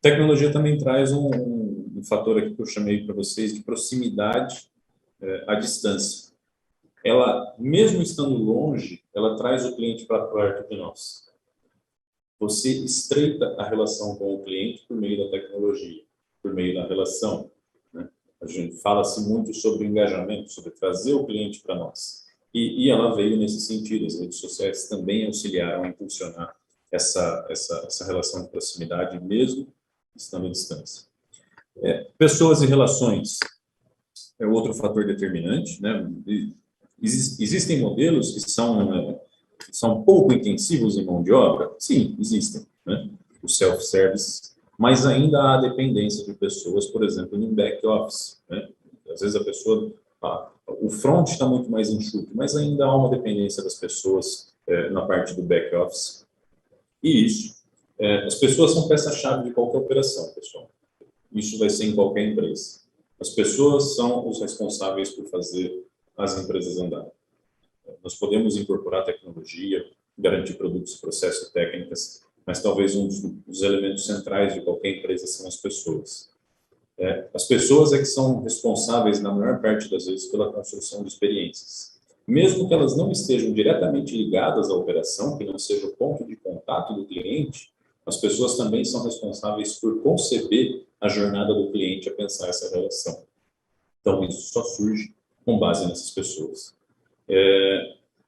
Tecnologia também traz um fator aqui que eu chamei para vocês de proximidade à distância. Ela, mesmo estando longe, ela traz o cliente para perto de nós. Você estreita a relação com o cliente por meio da tecnologia, por meio da relação, né? A gente fala-se muito sobre engajamento, sobre trazer o cliente para nós. E ela veio nesse sentido. As redes sociais também auxiliaram a impulsionar essa relação de proximidade, mesmo estando à distância. Pessoas e relações é outro fator determinante, né? Existem modelos que são pouco intensivos em mão de obra? Sim, existem, né? O self-service, mas ainda há dependência de pessoas, por exemplo, no back-office, né? Às vezes a pessoa, o front está muito mais enxuto, mas ainda há uma dependência das pessoas na parte do back-office. E isso, as pessoas são peça-chave de qualquer operação, pessoal. Isso vai ser em qualquer empresa. As pessoas são os responsáveis por fazer as empresas andarem. Nós podemos incorporar tecnologia, garantir produtos, processos e técnicas, mas talvez um dos elementos centrais de qualquer empresa são as pessoas. As pessoas é que são responsáveis, na maior parte das vezes, pela construção de experiências. Mesmo que elas não estejam diretamente ligadas à operação, que não seja o ponto de contato do cliente, as pessoas também são responsáveis por conceber a jornada do cliente a pensar essa relação. Então, isso só surge com base nessas pessoas.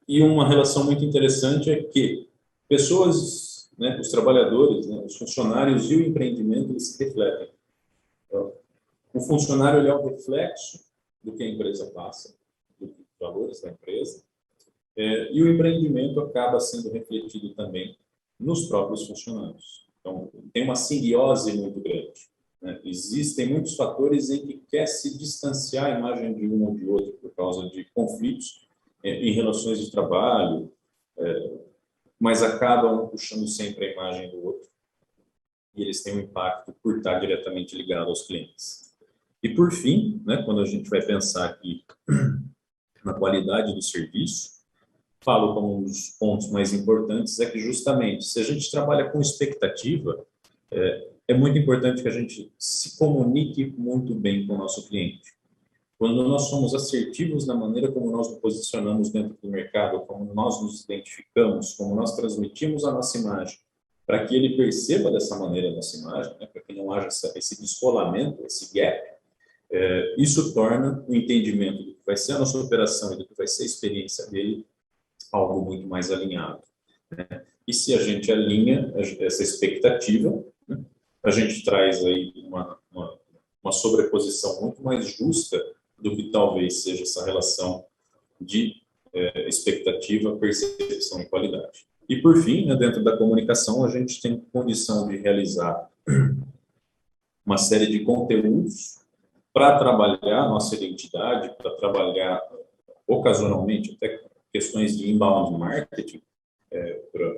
E uma relação muito interessante é que pessoas, né, os trabalhadores, né, os funcionários e o empreendimento, eles se refletem. Então, o funcionário ele é o reflexo do que a empresa passa, dos valores da empresa, e o empreendimento acaba sendo refletido também nos próprios funcionários. Então, tem uma simbiose muito grande, né? Existem muitos fatores em que quer se distanciar a imagem de um ou de outro por causa de conflitos em relações de trabalho, mas acabam puxando sempre a imagem do outro, e eles têm um impacto por estar diretamente ligado aos clientes. E por fim, né, quando a gente vai pensar aqui na qualidade do serviço, falo como um dos pontos mais importantes é que justamente se a gente trabalha com expectativa, é muito importante que a gente se comunique muito bem com o nosso cliente. quando nós somos assertivos na maneira como nós nos posicionamos dentro do mercado, como nós nos identificamos, como nós transmitimos a nossa imagem, para que ele perceba dessa maneira a nossa imagem, né, para que não haja esse descolamento, esse gap, isso torna o entendimento do que vai ser a nossa operação e do que vai ser a experiência dele algo muito mais alinhado. Né? E se a gente alinha essa expectativa, né, a gente traz aí uma sobreposição muito mais justa do que talvez seja essa relação de expectativa, percepção e qualidade. E, por fim, né, dentro da comunicação, a gente tem condição de realizar uma série de conteúdos para trabalhar a nossa identidade, para trabalhar ocasionalmente até questões de inbound marketing,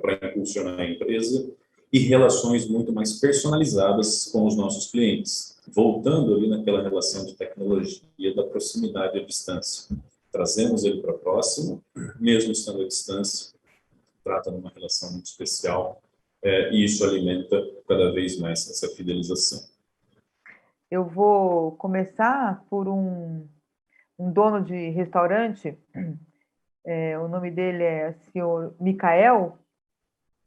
para impulsionar a empresa, e relações muito mais personalizadas com os nossos clientes, voltando ali naquela relação de tecnologia da proximidade à distância. Trazemos ele para próximo, mesmo estando à distância, trata de uma relação muito especial, e isso alimenta cada vez mais essa fidelização. Eu vou começar por um dono de restaurante, o nome dele é o senhor Micael.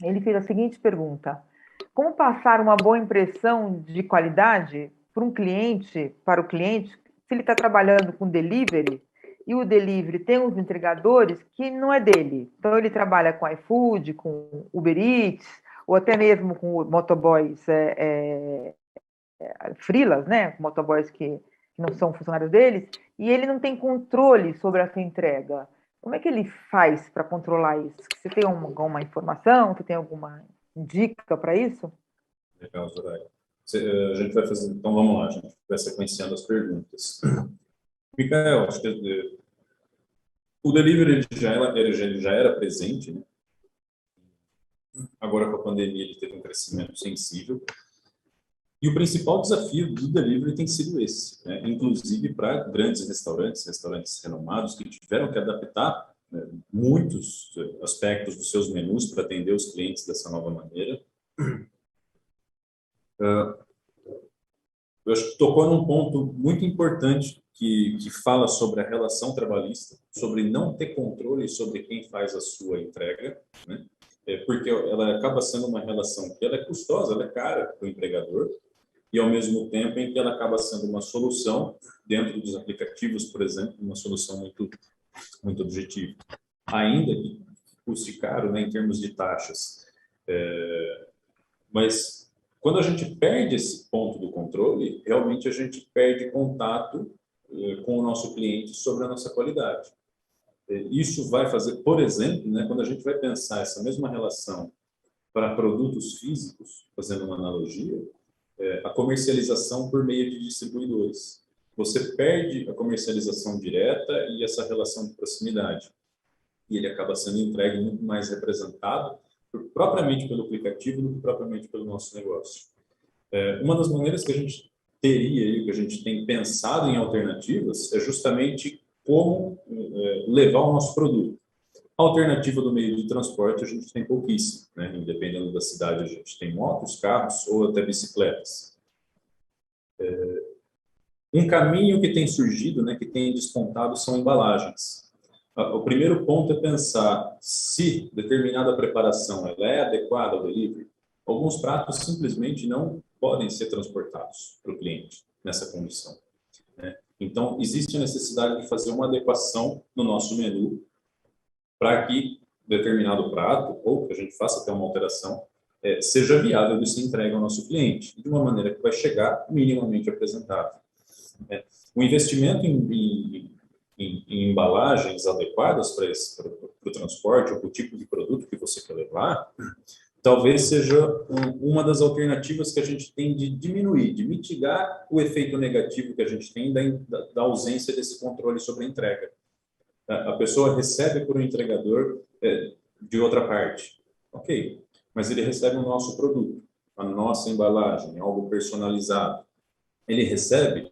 Ele fez a seguinte pergunta: como passar uma boa impressão de qualidade para um cliente, para o cliente, se ele está trabalhando com delivery e o delivery tem uns entregadores que não é dele? Então, ele trabalha com iFood, com Uber Eats, ou até mesmo com motoboys freelas, né? Motoboys que não são funcionários deles, e ele não tem controle sobre essa entrega. Como é que ele faz para controlar isso? Você tem alguma informação? Você tem alguma dica para isso? Legal, Zoraia. A gente vai fazer, então vamos lá, a gente vai sequenciando as perguntas. Micael, acho que o delivery ele já era presente, né? Agora com a pandemia ele teve um crescimento sensível. E o principal desafio do delivery tem sido esse, né? Inclusive para grandes restaurantes renomados que tiveram que adaptar, né, muitos aspectos dos seus menus para atender os clientes dessa nova maneira. Eu acho que tocou num ponto muito importante que fala sobre a relação trabalhista, sobre não ter controle sobre quem faz a sua entrega, né? Porque ela acaba sendo uma relação que ela é custosa, ela é cara para o empregador, e ao mesmo tempo em que ela acaba sendo uma solução dentro dos aplicativos, por exemplo, uma solução muito, muito objetiva. Ainda que custe caro, né, em termos de taxas. Mas quando a gente perde esse ponto do controle, realmente a gente perde contato com o nosso cliente sobre a nossa qualidade. Isso vai fazer, por exemplo, né, quando a gente vai pensar essa mesma relação para produtos físicos, fazendo uma analogia, a comercialização por meio de distribuidores. Você perde a comercialização direta e essa relação de proximidade. E ele acaba sendo entregue muito mais representado propriamente pelo aplicativo do que propriamente pelo nosso negócio. Uma das maneiras que a gente teria, que a gente tem pensado em alternativas, é justamente como levar o nosso produto. A alternativa do meio de transporte a gente tem pouquíssimo, né? Dependendo da cidade, a gente tem motos, carros ou até bicicletas. Um caminho que tem surgido, né, que tem despontado, são embalagens. O primeiro ponto é pensar se determinada preparação ela é adequada ao delivery. Alguns pratos simplesmente não podem ser transportados para o cliente nessa condição, né? Então, existe a necessidade de fazer uma adequação no nosso menu para que determinado prato, ou que a gente faça até uma alteração, seja viável de se entregue ao nosso cliente, de uma maneira que vai chegar minimamente apresentável. O investimento em embalagens adequadas para o transporte, ou para o tipo de produto que você quer levar, talvez seja uma das alternativas que a gente tem de diminuir, de mitigar o efeito negativo que a gente tem da ausência desse controle sobre a entrega. A pessoa recebe por um entregador de outra parte. Ok, mas ele recebe o nosso produto, a nossa embalagem, algo personalizado. Ele recebe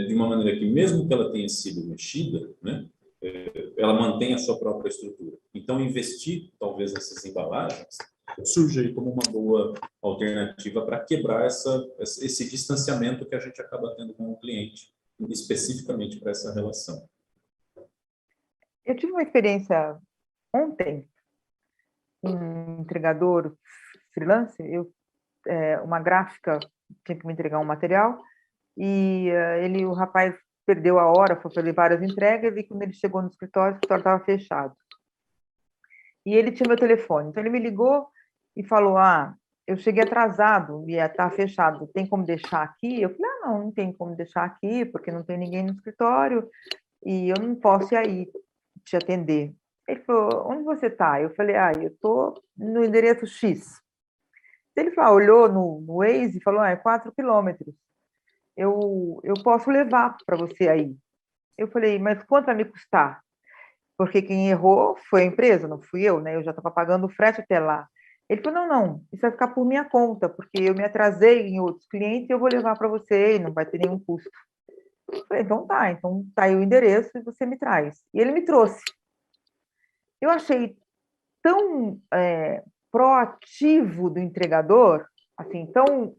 de uma maneira que, mesmo que ela tenha sido mexida, né, ela mantém a sua própria estrutura. Então, investir, talvez, nessas embalagens surge aí como uma boa alternativa para quebrar esse distanciamento que a gente acaba tendo com o cliente especificamente para essa relação. Eu tive uma experiência ontem, um entregador freelance, uma gráfica tinha que me entregar um material, e o rapaz perdeu a hora, foi fazer várias entregas, e quando ele chegou no escritório, o escritório estava fechado. E ele tinha meu telefone, então ele me ligou e falou, eu cheguei atrasado, ia estar fechado, tem como deixar aqui? Eu falei, não tem como deixar aqui, porque não tem ninguém no escritório, e eu não posso ir aí te atender. Ele falou, onde você está? Eu falei, eu estou no endereço X. Ele falou, olhou no Waze e falou, é 4 quilômetros. Eu posso levar para você aí. Eu falei, mas quanto vai me custar? Porque quem errou foi a empresa, não fui eu, né? Eu já estava pagando o frete até lá. Ele falou, não, isso vai ficar por minha conta, porque eu me atrasei em outros clientes e eu vou levar para você e não vai ter nenhum custo. Eu falei, então tá aí o endereço e você me traz. E ele me trouxe. Eu achei tão proativo do entregador, assim, tão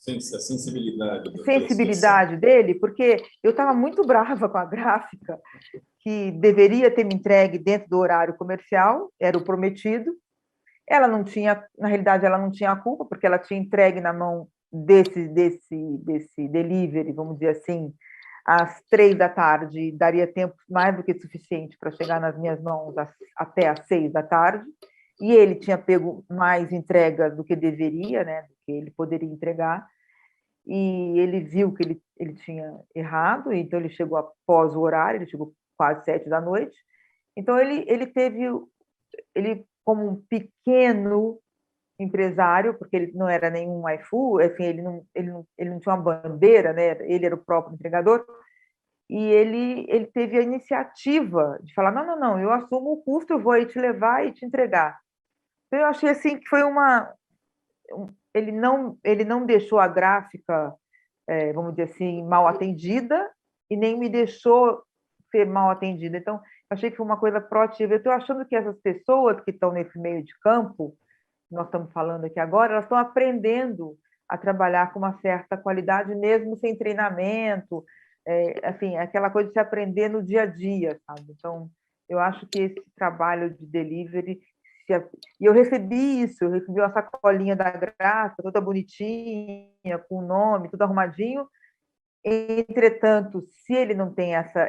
A sensibilidade da situação. sensibilidade dele, porque eu estava muito brava com a gráfica, que deveria ter me entregue dentro do horário comercial, era o prometido. Ela não tinha, na realidade, ela não tinha a culpa, porque ela tinha entregue na mão desse delivery, vamos dizer assim, às 3 da tarde, daria tempo mais do que suficiente para chegar nas minhas mãos até às 6 da tarde, e ele tinha pego mais entregas do que deveria, né, do que ele poderia entregar, e ele viu que ele tinha errado, então ele chegou após o horário, ele chegou quase 7 da noite, então ele como um pequeno empresário, porque ele não era nenhum iFood, assim, ele não tinha uma bandeira, né? Ele era o próprio entregador, e ele teve a iniciativa de falar, não, eu assumo o custo, eu vou aí te levar e te entregar. Então, eu achei assim que foi ele não deixou a gráfica, vamos dizer assim, mal atendida, e nem me deixou ser mal atendida. Então, achei que foi uma coisa proativa. Eu estou achando que essas pessoas que estão nesse meio de campo, nós estamos falando aqui agora, elas estão aprendendo a trabalhar com uma certa qualidade, mesmo sem treinamento, assim, aquela coisa de se aprender no dia a dia, sabe? Então, eu acho que esse trabalho de delivery, e eu recebi isso, eu recebi uma sacolinha da Graça, toda bonitinha, com o nome, tudo arrumadinho. Entretanto, se ele não tem essa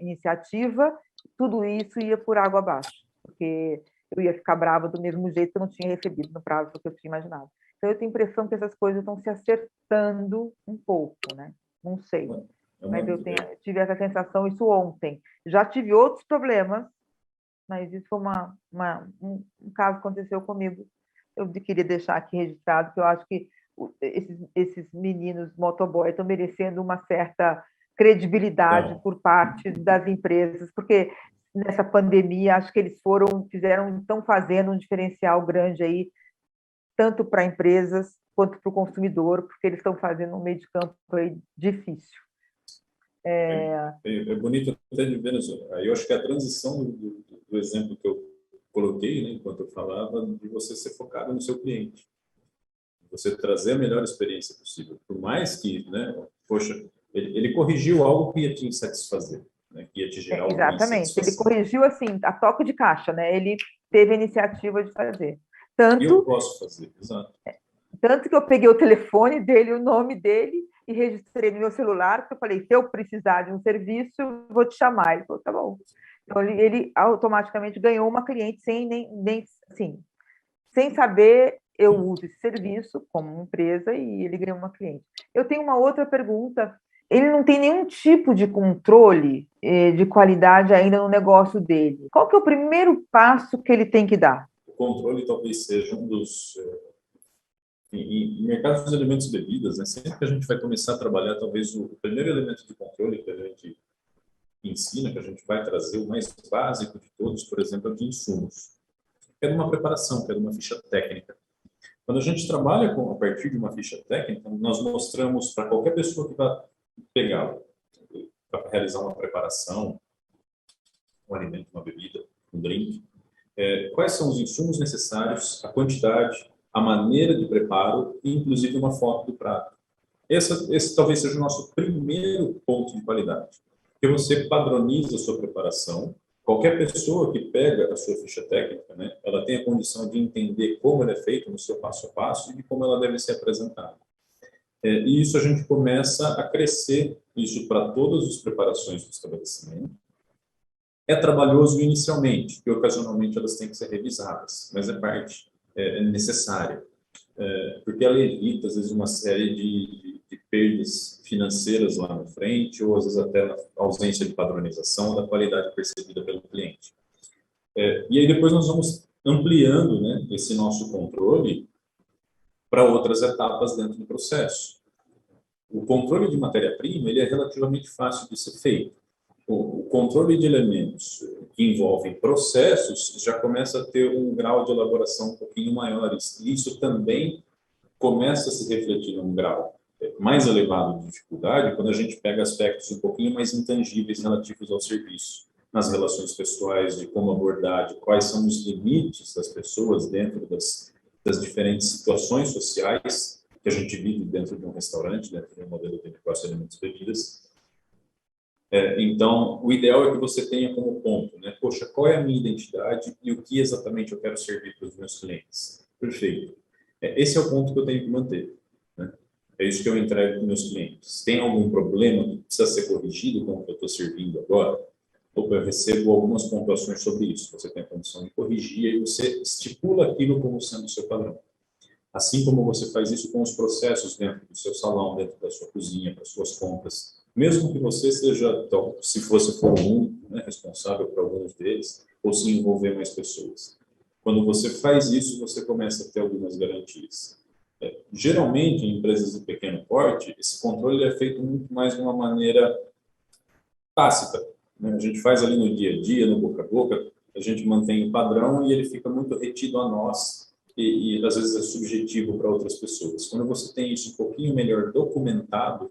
iniciativa, tudo isso ia por água abaixo, porque eu ia ficar brava do mesmo jeito que eu não tinha recebido no prazo que eu tinha imaginado. Então, eu tenho a impressão que essas coisas estão se acertando um pouco, né? Não sei, mas eu tive essa sensação, isso ontem. Já tive outros problemas, mas isso foi um caso que aconteceu comigo. Eu queria deixar aqui registrado, que eu acho que esses meninos motoboy estão merecendo uma certa credibilidade por parte das empresas, porque nessa pandemia acho que eles estão fazendo um diferencial grande aí, tanto para empresas quanto para o consumidor, porque eles estão fazendo um meio de campo aí difícil. É bonito até de ver, eu acho que a transição do exemplo que eu coloquei, né, enquanto eu falava, de você ser focado no seu cliente, você trazer a melhor experiência possível, por mais que, né, poxa, ele corrigiu algo que ia te insatisfazer, né, que ia te gerar alguma Exatamente, ele insatisfação. corrigiu assim, a toque de caixa, né? Ele teve a iniciativa de fazer. E eu posso fazer, exato. Tanto que eu peguei o telefone dele, o nome dele, e registrei no meu celular, porque eu falei, se eu precisar de um serviço, eu vou te chamar. Ele falou, tá bom. Então, ele automaticamente ganhou uma cliente sem saber, eu uso esse serviço como empresa e ele ganhou uma cliente. Eu tenho uma outra pergunta. Ele não tem nenhum tipo de controle de qualidade ainda no negócio dele. Qual que é o primeiro passo que ele tem que dar? O controle talvez seja um dos... Em mercados de alimentos e bebidas, né, sempre que a gente vai começar a trabalhar, talvez o primeiro elemento de controle que a gente ensina, que a gente vai trazer, o mais básico de todos, por exemplo, é o de insumos. Que é de uma preparação, que é de uma ficha técnica. Quando a gente trabalha a partir de uma ficha técnica, nós mostramos para qualquer pessoa que vai pegar para realizar uma preparação, um alimento, uma bebida, um drink, quais são os insumos necessários, a quantidade, a maneira de preparo e, inclusive, uma foto do prato. esse talvez seja o nosso primeiro ponto de qualidade, que você padroniza a sua preparação. Qualquer pessoa que pega a sua ficha técnica, né, ela tem a condição de entender como ela é feita no seu passo a passo e de como ela deve ser apresentada. E isso a gente começa a crescer isso para todas as preparações do estabelecimento. É trabalhoso inicialmente, e ocasionalmente elas têm que ser revisadas, mas é parte necessária, porque ela evita, às vezes, uma série de perdas financeiras lá na frente, ou às vezes até na ausência de padronização da qualidade percebida pelo cliente. E aí depois nós vamos ampliando, né, esse nosso controle para outras etapas dentro do processo. O controle de matéria-prima ele é relativamente fácil de ser feito. O controle de elementos que envolvem processos já começa a ter um grau de elaboração um pouquinho maior. E isso também começa a se refletir num grau mais elevado de dificuldade quando a gente pega aspectos um pouquinho mais intangíveis relativos ao serviço, nas relações pessoais, de como abordar, de quais são os limites das pessoas dentro das diferentes situações sociais que a gente vive dentro de um restaurante, dentro de um modelo de negócio de alimentos e bebidas. Então, o ideal é que você tenha como ponto, né? Poxa, qual é a minha identidade e o que exatamente eu quero servir para os meus clientes? Perfeito. Esse é o ponto que eu tenho que manter, né? É isso que eu entrego para os meus clientes. Tem algum problema que precisa ser corrigido com o que eu estou servindo agora? Ou eu recebo algumas pontuações sobre isso. Você tem a condição de corrigir e você estipula aquilo como sendo o seu padrão. Assim como você faz isso com os processos dentro do seu salão, dentro da sua cozinha, para suas compras. Mesmo que você seja, se você for o único, né, responsável por alguns deles, ou se envolver mais pessoas. Quando você faz isso, você começa a ter algumas garantias. Geralmente, em empresas de pequeno porte, esse controle é feito muito mais de uma maneira tácita, né? A gente faz ali no dia a dia, no boca a boca, a gente mantém o padrão e ele fica muito retido a nós e às vezes é subjetivo para outras pessoas. Quando você tem isso um pouquinho melhor documentado,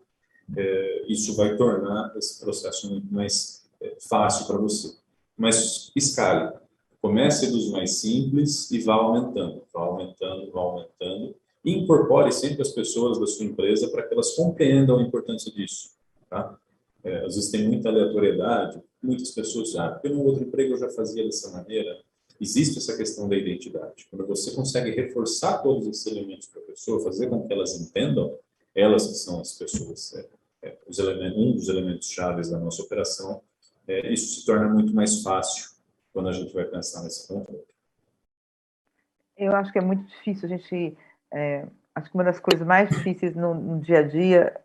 isso vai tornar esse processo muito mais fácil para você. Mas escale. Comece dos mais simples e vá aumentando, vá aumentando, vá aumentando. E incorpore sempre as pessoas da sua empresa para que elas compreendam a importância disso. Tá? Às vezes tem muita aleatoriedade, muitas pessoas, porque no outro emprego eu já fazia dessa maneira. Existe essa questão da identidade. Quando você consegue reforçar todos esses elementos para a pessoa, fazer com que elas entendam, elas que são as pessoas, um dos elementos chaves da nossa operação, isso se torna muito mais fácil quando a gente vai pensar nesse controle. Eu acho que é muito difícil a gente... acho que uma das coisas mais difíceis no dia a dia,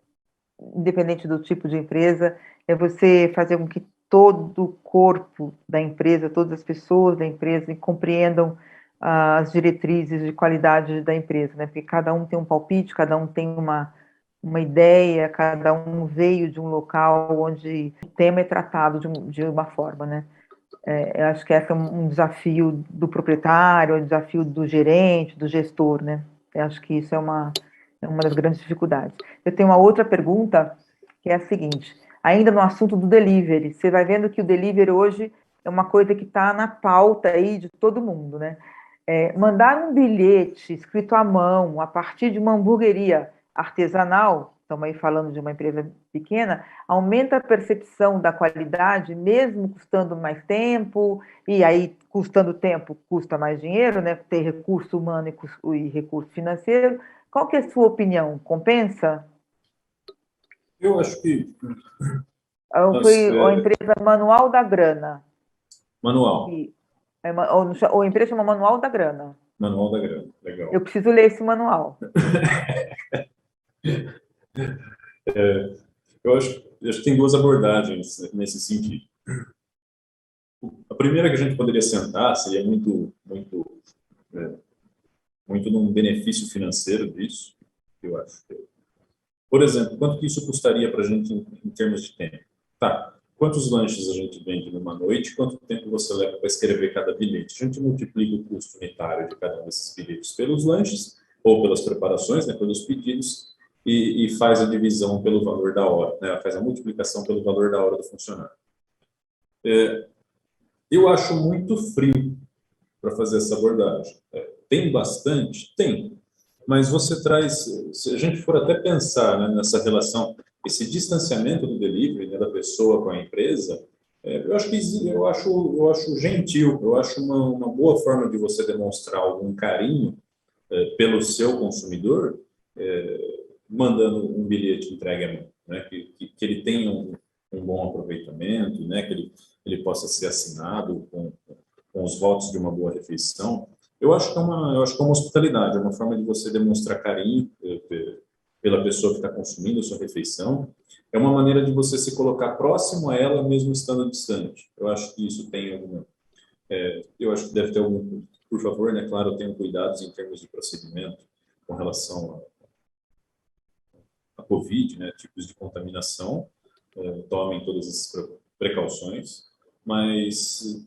independente do tipo de empresa, é você fazer com que todo o corpo da empresa, todas as pessoas da empresa compreendam as diretrizes de qualidade da empresa, né? Porque cada um tem um palpite, cada um tem uma ideia, cada um veio de um local onde o tema é tratado de uma forma, né? Eu acho que esse é um desafio do proprietário, um desafio do gerente, do gestor, né? Eu acho que isso é uma das grandes dificuldades. Eu tenho uma outra pergunta, que é a seguinte, ainda no assunto do delivery, você vai vendo que o delivery hoje é uma coisa que está na pauta aí de todo mundo, né? Mandar um bilhete escrito à mão, a partir de uma hamburgueria artesanal, estamos aí falando de uma empresa pequena, aumenta a percepção da qualidade, mesmo custando mais tempo, e aí, custando tempo, custa mais dinheiro, né? Ter recurso humano e recurso financeiro. Qual que é a sua opinião? Compensa? Eu acho que... Foi a empresa Manual da Grana. Manual. Ou a empresa chama Manual da Grana. Manual da Grana, legal. Eu preciso ler esse manual. Eu acho que tem duas abordagens nesse sentido. A primeira que a gente poderia sentar seria muito num benefício financeiro disso, eu acho. Por exemplo, quanto que isso custaria para a gente em termos de tempo? Tá, quantos lanches a gente vende numa noite, quanto tempo você leva para escrever cada bilhete? A gente multiplica o custo unitário de cada um desses bilhetes pelos lanches, ou pelas preparações, né, pelos pedidos, e faz a divisão pelo valor da hora, né, faz a multiplicação pelo valor da hora do funcionário. Eu acho muito frio para fazer essa abordagem. Tem bastante? Tem. Mas você traz, se a gente for até pensar, né, nessa relação, esse distanciamento do delivery, né, da pessoa com a empresa, eu acho gentil, eu acho uma boa forma de você demonstrar algum carinho pelo seu consumidor, mandando um bilhete entregue à mão, né, que ele tenha um bom aproveitamento, né, que ele possa ser assinado com os votos de uma boa refeição. Eu acho que é uma hospitalidade, é uma forma de você demonstrar carinho pela pessoa que está consumindo a sua refeição. É uma maneira de você se colocar próximo a ela, mesmo estando distante. Eu acho que isso tem alguma. Eu acho que deve ter algum. Por favor, né? Claro, tenham cuidados em termos de procedimento com relação à Covid, né? Tipos de contaminação. Tomem todas essas precauções, mas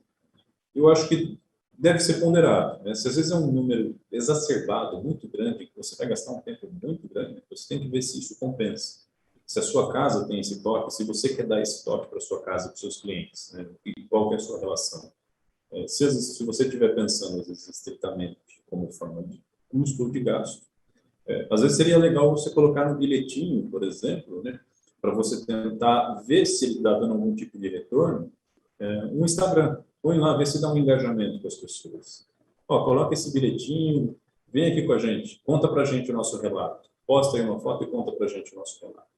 eu acho que deve ser ponderado, né? Se às vezes é um número exacerbado, muito grande, que você vai gastar um tempo muito grande, você tem que ver se isso compensa. Se a sua casa tem esse toque, se você quer dar esse toque para a sua casa, para os seus clientes, né? E qual que é a sua relação? Se você estiver pensando, às vezes, estritamente como forma de custo de gasto, às vezes seria legal você colocar no bilhetinho, por exemplo, né? Para você tentar ver se ele está dando algum tipo de retorno, um Instagram. Põe lá, vê se dá um engajamento com as pessoas. Ó, coloca esse bilhetinho, vem aqui com a gente, conta para a gente o nosso relato. Posta aí uma foto e conta para a gente o nosso relato.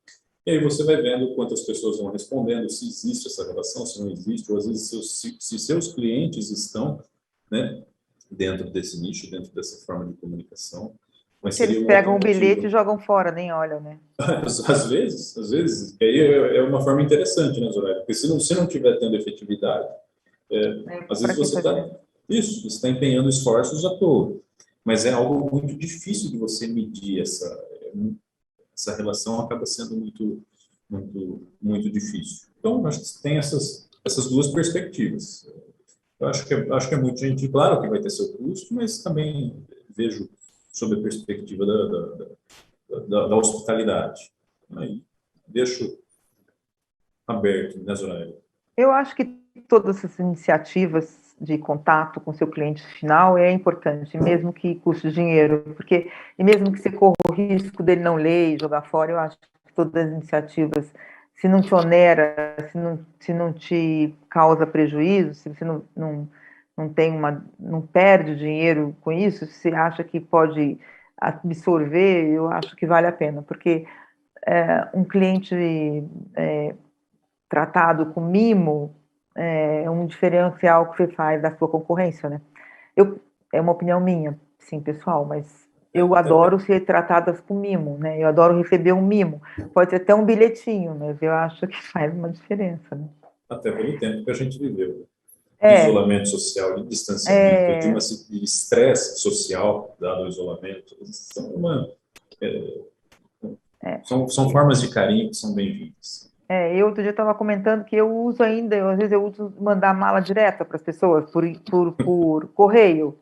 E aí você vai vendo quantas pessoas vão respondendo, se existe essa relação, se não existe, ou às vezes se seus clientes estão, né, dentro desse nicho, dentro dessa forma de comunicação. Mas Se eles seria uma pegam o bilhete alternativa. e jogam fora, nem olham, né? Às vezes, aí é uma forma interessante, né, Zoraida? Porque se não tiver tendo efetividade, às vezes Para que você fazer? está você está empenhando esforços à toa. Mas é algo muito difícil de você medir essa relação, acaba sendo muito difícil. Então, acho que tem essas duas perspectivas. Eu acho que é muito gentil, claro que vai ter seu custo, mas também vejo sob a perspectiva da hospitalidade. Aí deixo aberto, né, Zoraida? Eu acho que todas essas iniciativas de contato com seu cliente final é importante, mesmo que custe dinheiro, porque e mesmo que você corra o risco dele não ler e jogar fora, eu acho que todas as iniciativas, se não te onera, se não te causa prejuízo, se você não tem não perde dinheiro com isso, se você acha que pode absorver, eu acho que vale a pena, porque um cliente tratado com mimo é um diferencial que você faz da sua concorrência, né? É uma opinião minha, sim, pessoal, mas eu Até, adoro ser tratada com mimo, né? Eu adoro receber um mimo. Pode ser até um bilhetinho, mas eu acho que faz uma diferença, né? até pelo tempo que a gente viveu. De É, isolamento social, de distanciamento, é, de estresse social dado ao isolamento, é, são formas de carinho que são bem-vindas. eu outro dia estava comentando que eu uso ainda, às vezes eu uso mandar mala direta para as pessoas por correio.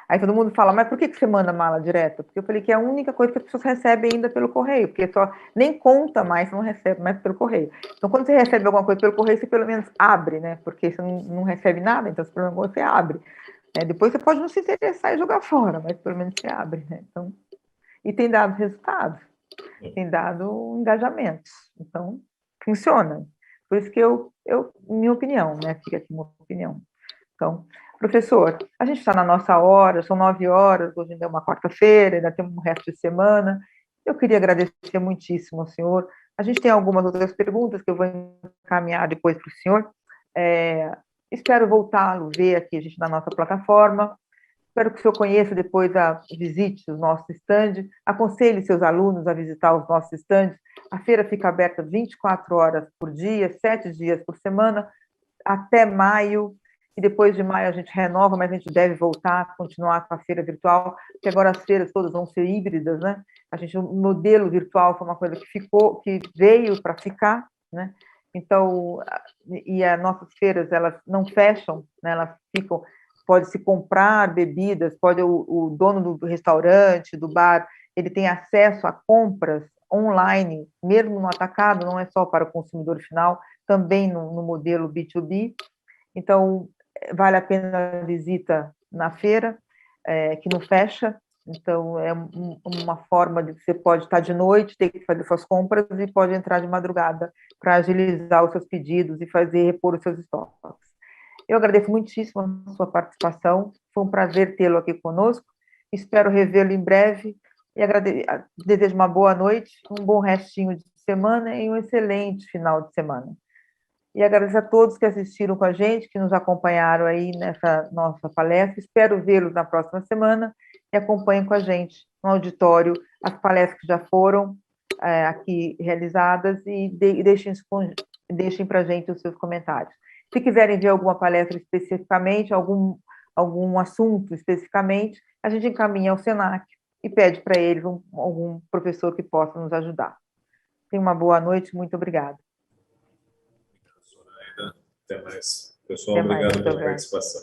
Aí todo mundo fala, mas por que você manda mala direta? Porque eu falei que é a única coisa que as pessoas recebem ainda pelo correio, porque só nem conta mais, não recebe mais pelo correio. Então, quando você recebe alguma coisa pelo correio, você pelo menos abre, né? Porque você não recebe nada, então pelo menos você abre. Depois você pode não se interessar e jogar fora, mas pelo menos você abre, né? Então, e tem dado resultados, tem dado engajamentos. Então, funciona. Por isso que minha opinião, né? Fica aqui uma opinião. Então, professor, a gente está na nossa hora, são 9 horas, hoje ainda é uma quarta-feira, ainda temos um resto de semana. Eu queria agradecer muitíssimo ao senhor. A gente tem algumas outras perguntas que eu vou encaminhar depois para o senhor. Espero voltá-lo ver aqui a gente na nossa plataforma. Espero que o senhor conheça depois, visite os nossos estandes, aconselhe seus alunos a visitar os nossos estandes. A feira fica aberta 24 horas por dia, 7 dias por semana, até maio, e depois de maio a gente renova, mas a gente deve voltar a continuar com a feira virtual, porque agora as feiras todas vão ser híbridas, né? O modelo virtual foi uma coisa que veio para ficar, né? Então, e as nossas feiras, elas não fecham, né? Elas ficam, pode-se comprar bebidas, pode o dono do restaurante, do bar, ele tem acesso a compras online, mesmo no atacado, não é só para o consumidor final, também no modelo B2B. Então, vale a pena a visita na feira, que não fecha, Então, é uma forma de você pode estar de noite, ter que fazer suas compras e pode entrar de madrugada para agilizar os seus pedidos e fazer repor os seus estoques. Eu agradeço muitíssimo a sua participação, foi um prazer tê-lo aqui conosco, espero revê-lo em breve e desejo uma boa noite, um bom restinho de semana e um excelente final de semana. E agradeço a todos que assistiram com a gente, que nos acompanharam aí nessa nossa palestra. Espero vê-los na próxima semana e acompanhem com a gente no auditório as palestras que já foram aqui realizadas e deixem para a gente os seus comentários. Se quiserem ver alguma palestra especificamente, algum assunto especificamente, a gente encaminha ao Senac e pede para eles algum professor que possa nos ajudar. Tenha uma boa noite, muito obrigada. Até mais. Pessoal, obrigado pela participação.